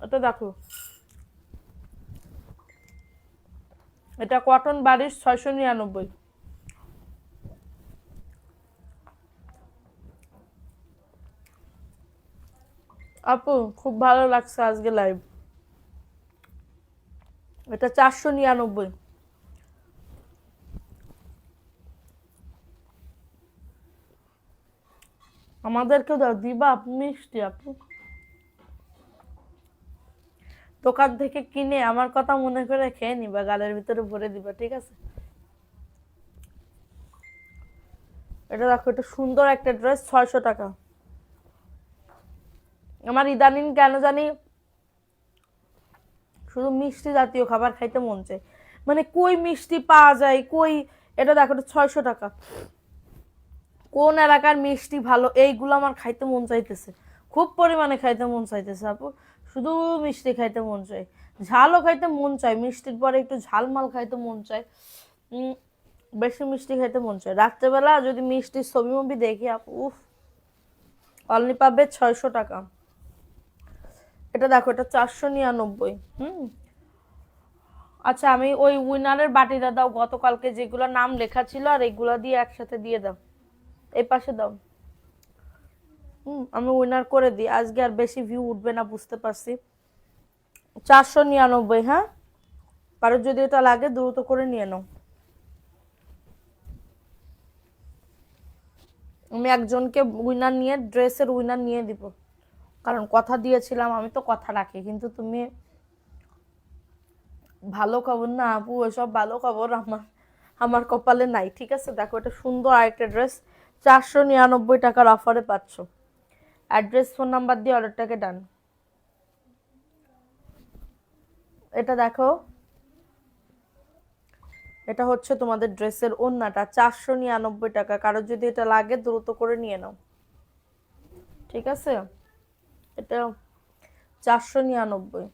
এটা দেখো, এটা কটন বারিশ, 699। আপু খুব ভালো লাগছে আজকে লাইভ। এটা 499। আমাদেরকেও দাও, দিবা আপু মিষ্টি আপু। দোকান থেকে কিনে আমার কথা মনে করে খেয়ে নিবা, গালের ভিতরে ভরে দিবা, ঠিক আছে? এটা দেখো, এটা সুন্দর একটা ড্রেস, 600 টাকা। আমার ইদানিং কেন জানি শুধু মিষ্টি জাতীয় খাবার খাইতে মন চায়, মানে কই মিষ্টি পাওয়া যায় কই। এটা দেখো, এটা 600 টাকা। কোন এলাকার মিষ্টি ভালো, এইগুলো আমার খাইতে মন চাইতেছে, খুব পরিমাণে খাইতে মন চাইতেছে আপু। শুধু মিষ্টি খাইতে মন চায়, ঝালও খাইতে মন চায়, মিষ্টির পরে একটু ঝালমাল খাইতে মন চায়। উম, বেশি মিষ্টি খাইতে মন চায়। রাত্রেবেলা যদি মিষ্টির ছবি মুভি দেখি আপু, উফ, অনলি পাবে 600 টাকা। এটা দেখো, এটা 499। আচ্ছা, আমি ওই উইনারের বাটিটা দাও, গতকালকে যেগুলো নাম লেখা ছিল আর এগুলা দিয়ে একসাথে দিয়ে দাও, এই পাশে দাও। আমি উইনার করে দিই, আজকে আর বেশি ভিউ উঠবে না বুঝতে পারছি। 499। হ্যাঁ, কারোর যদি এটা লাগে দ্রুত করে নিয়ে নাও। আমি একজনকে উইনার নিয়ে, ড্রেসের উইনার নিয়ে দিব, কারণ কথা দিয়েছিলাম, আমি তো কথা রাখি। কিন্তু তুমি, ভালো খবর না আপু, এসব ভালো খবর আমার আমার কপালে নাই, ঠিক আছে? দেখো, এটা সুন্দর আরেকটা ড্রেস, 499 টাকার অফারে পাচ্ছ। অ্যাড্রেস ফোন নাম্বার দিয়ে অর্ডারটাকে ডান। এটা দেখো, এটা হচ্ছে তোমাদের ড্রেসের ওড়নাটা, 499 টাকা। কারোর যদি এটা লাগে দ্রুত করে নিয়ে নাও, ঠিক আছে? এটা 499।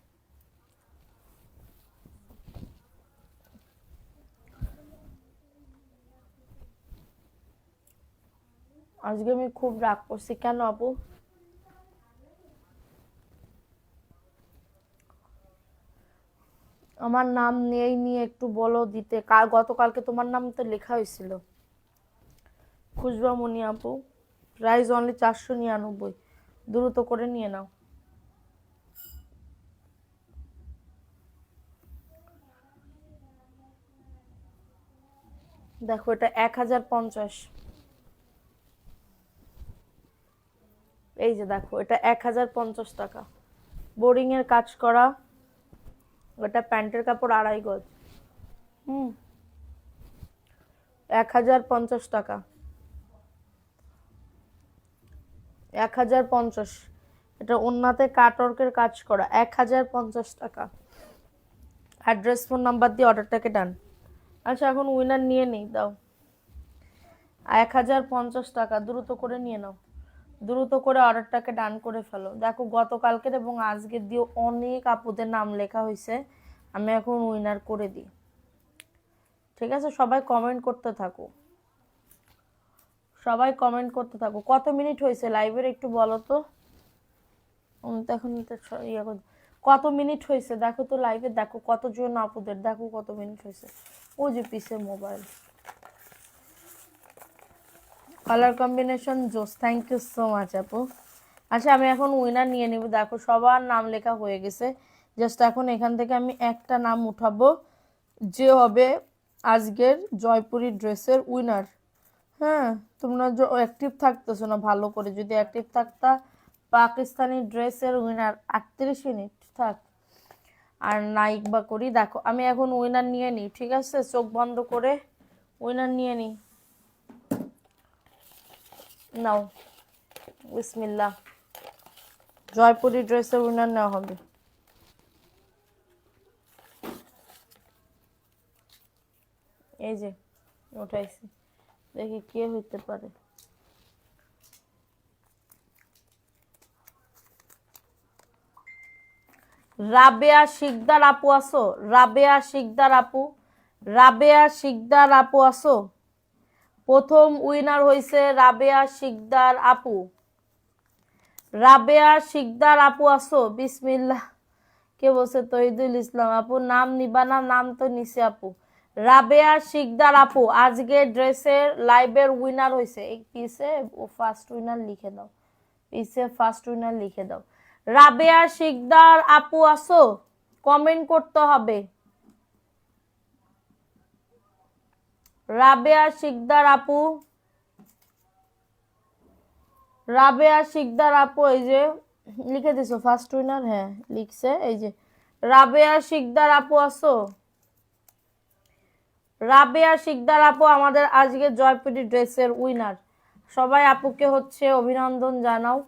আজকে আমি খুব রাগ করছি, কেন আপু? আমার নাম নেই নিয়ে একটু বলো দিতে, কাল গতকালকে তোমার নাম তো লেখা হয়েছিল। খুশবা মনি আপু, প্রাইস অনলি 499, দ্রুত করে নিয়ে নাও। দেখো, এটা 1050। এই যে দেখো, এটা 1050 টাকা। বোরিং এর কাজ করা, এটা প্যান্টের কাপড় 2.5 গজ। হুম, 1050 টাকা। 1050। এটা ওন্নাতে কাটওয়ার্কের কাজ করা, 1050 টাকা। অ্যাড্রেস ফোন নাম্বার দিয়ে অর্ডারটাকে ডান। আচ্ছা, এখন উইনার নিয়ে নেই, দাও। 1050 টাকা, দ্রুত করে নিয়ে নাও, দ্রুত করে অর্ডারটাকে ডান করে ফেলো। দেখো, গতকালকের এবং আজকের দিয়ে অনেক আপুদের নাম লেখা হয়েছে, আমি এখন উইনার করে দিই, ঠিক আছে? সবাই কমেন্ট করতে থাকো, সবাই কমেন্ট করতে থাকো। কত মিনিট হয়েছে লাইভের একটু বলো তো। তো এখন ইয়ে কত মিনিট হয়েছে দেখো তো লাইভে, দেখো কতজন আপুদের, দেখো কত মিনিট হয়েছে। ও যে পিসে মোবাইল, কালার কম্বিনেশন জোস, থ্যাংক ইউ সো মাচ আপু। আচ্ছা আমি এখন উইনার নিয়ে নিব। দেখো সবার নাম লেখা হয়ে গেছে, জাস্ট এখন এখান থেকে আমি একটা নাম উঠাবো, যে হবে আজকের জয়পুরি ড্রেসের উইনার। হ্যাঁ, তোমরা অ্যাক্টিভ থাকতেছো না ভালো করে, যদি অ্যাক্টিভ থাকতা পাকিস্তানি ড্রেসের উইনার 38 মিনিট থাক। আর নাইক বা করি, দেখো আমি এখন উইনার নিয়ে নিই, ঠিক আছে? চোখ বন্ধ করে উইনার নিয়ে নিই। নাও, বিসমিল্লাহ, জয়পুরি ড্রেসের উইনার নেওয়া হবে। এই যে উঠাইছি, দেখি কে হইতে পারে। রাবেয়া শিকদার আপু আসো, রাবেয়া শিকদার আপু, রাবেয়া শিকদার আপু আসো। প্রথম উইনার হইছে রাবেয়া শিকদার আপু। রাবেয়া শিকদার আপু আসো, বিসমিল্লাহ। কে বলছে? তহিদুল ইসলাম আপু নাম নিবা না? নাম তো নিছে আপু। রাবেয়া শিকদার আপু আজকে ড্রেসের লাইভের উইনার হইছে। এই পিছে ও ফার্স্ট উইনার লিখে দাও, পিছে ফার্স্ট উইনার লিখে দাও। রাবেয়া শিকদার আপু আসো, কমেন্ট করতে হবে। রাবেয়া শিকদার আপু, রাবেয়া শিকদার আপু, এই যে লিখে দিছো ফার্স্ট উইনার, হ্যাঁ লিখছে, এই যে রাবেয়া শিকদার আপু আসো। রাবেয়া শিকদার আপু আমাদের আজকে জয়পুরি ড্রেসের উইনার। সবাই আপুকে হচ্ছে অভিনন্দন জানাও,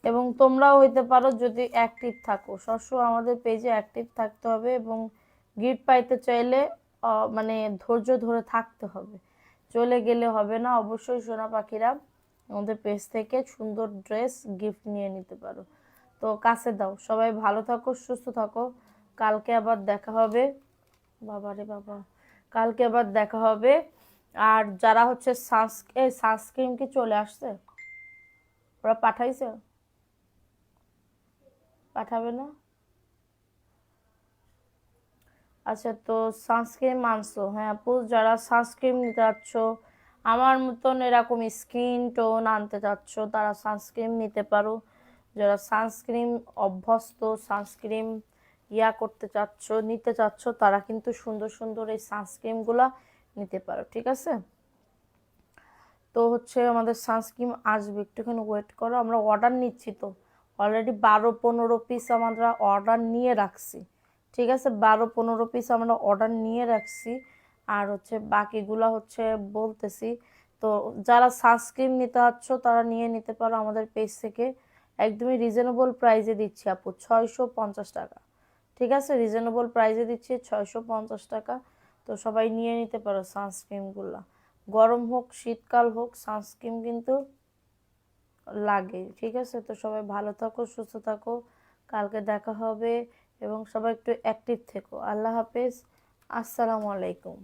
এবং তোমরাও হইতে পারো যদি অ্যাক্টিভ থাকো। সবসময় আমাদের পেজে অ্যাক্টিভ থাকতে হবে, এবং গিফট পাইতে চাইলে মানে ধৈর্য ধরে থাকতে হবে, চলে গেলে হবে না। অবশ্যই সোনা পাখিরা আমাদের পেজ থেকে সুন্দর ড্রেস গিফট নিয়ে নিতে পারো। তো কাছে দাও। সবাই ভালো থাকো, সুস্থ থাকো, কালকে আবার দেখা হবে। বাবারে বাবা, কালকে আবার দেখা হবে। আর যারা হচ্ছে সানস্ক্রিন কি চলে আসছে? ওরা পাঠাইছে? পাঠাবে না? আচ্ছা, তো সানস্ক্রিন মানছো? হ্যাঁ আপু, যারা সানস্ক্রিন নিতে চাচ্ছ, আমার মতন এরকম স্কিন টোন আনতে চাচ্ছ, তারা সানস্ক্রিন নিতে পারো। যারা সানস্ক্রিন অভ্যস্ত, সানস্ক্রিন করতে চাচ্ছ, নিতে চাচ্ছ, তারা কিন্তু সুন্দর সুন্দর এই সানস্ক্রিনগুলো নিতে পারো, ঠিক আছে? তো হচ্ছে আমাদের সানস্ক্রিন আসবে, একটুখানি ওয়েট করো। আমরা অর্ডার নিচ্ছি, তো অলরেডি 12-15 পিস আমরা অর্ডার নিয়ে রাখছি, ঠিক আছে? 12-15 পিস আমরা অর্ডার নিয়ে রাখছি, আর হচ্ছে বাকিগুলা হচ্ছে বলতেছি। তো যারা সানস্ক্রিন নিতে চাচ্ছ তারা নিয়ে নিতে পারো আমাদের পেজ থেকে। একদমই রিজনেবল প্রাইসে দিচ্ছি আপু, 650 টাকা, ঠিক আছে? রিজনেবল প্রাইসে দিচ্ছি 650 টাকা। তো সবাই নিয়ে নিতে পারো সানস্ক্রিনগুলা। গরম হোক শীতকাল হোক, সানস্ক্রিন কিন্তু লাগে, ঠিক আছে? তো সবাই ভালো থাকো, সুস্থ থাকো, কালকে দেখা হবে, এবং সবাই একটু অ্যাক্টিভ থেকো। আল্লাহ হাফেজ, আসসালামু আলাইকুম।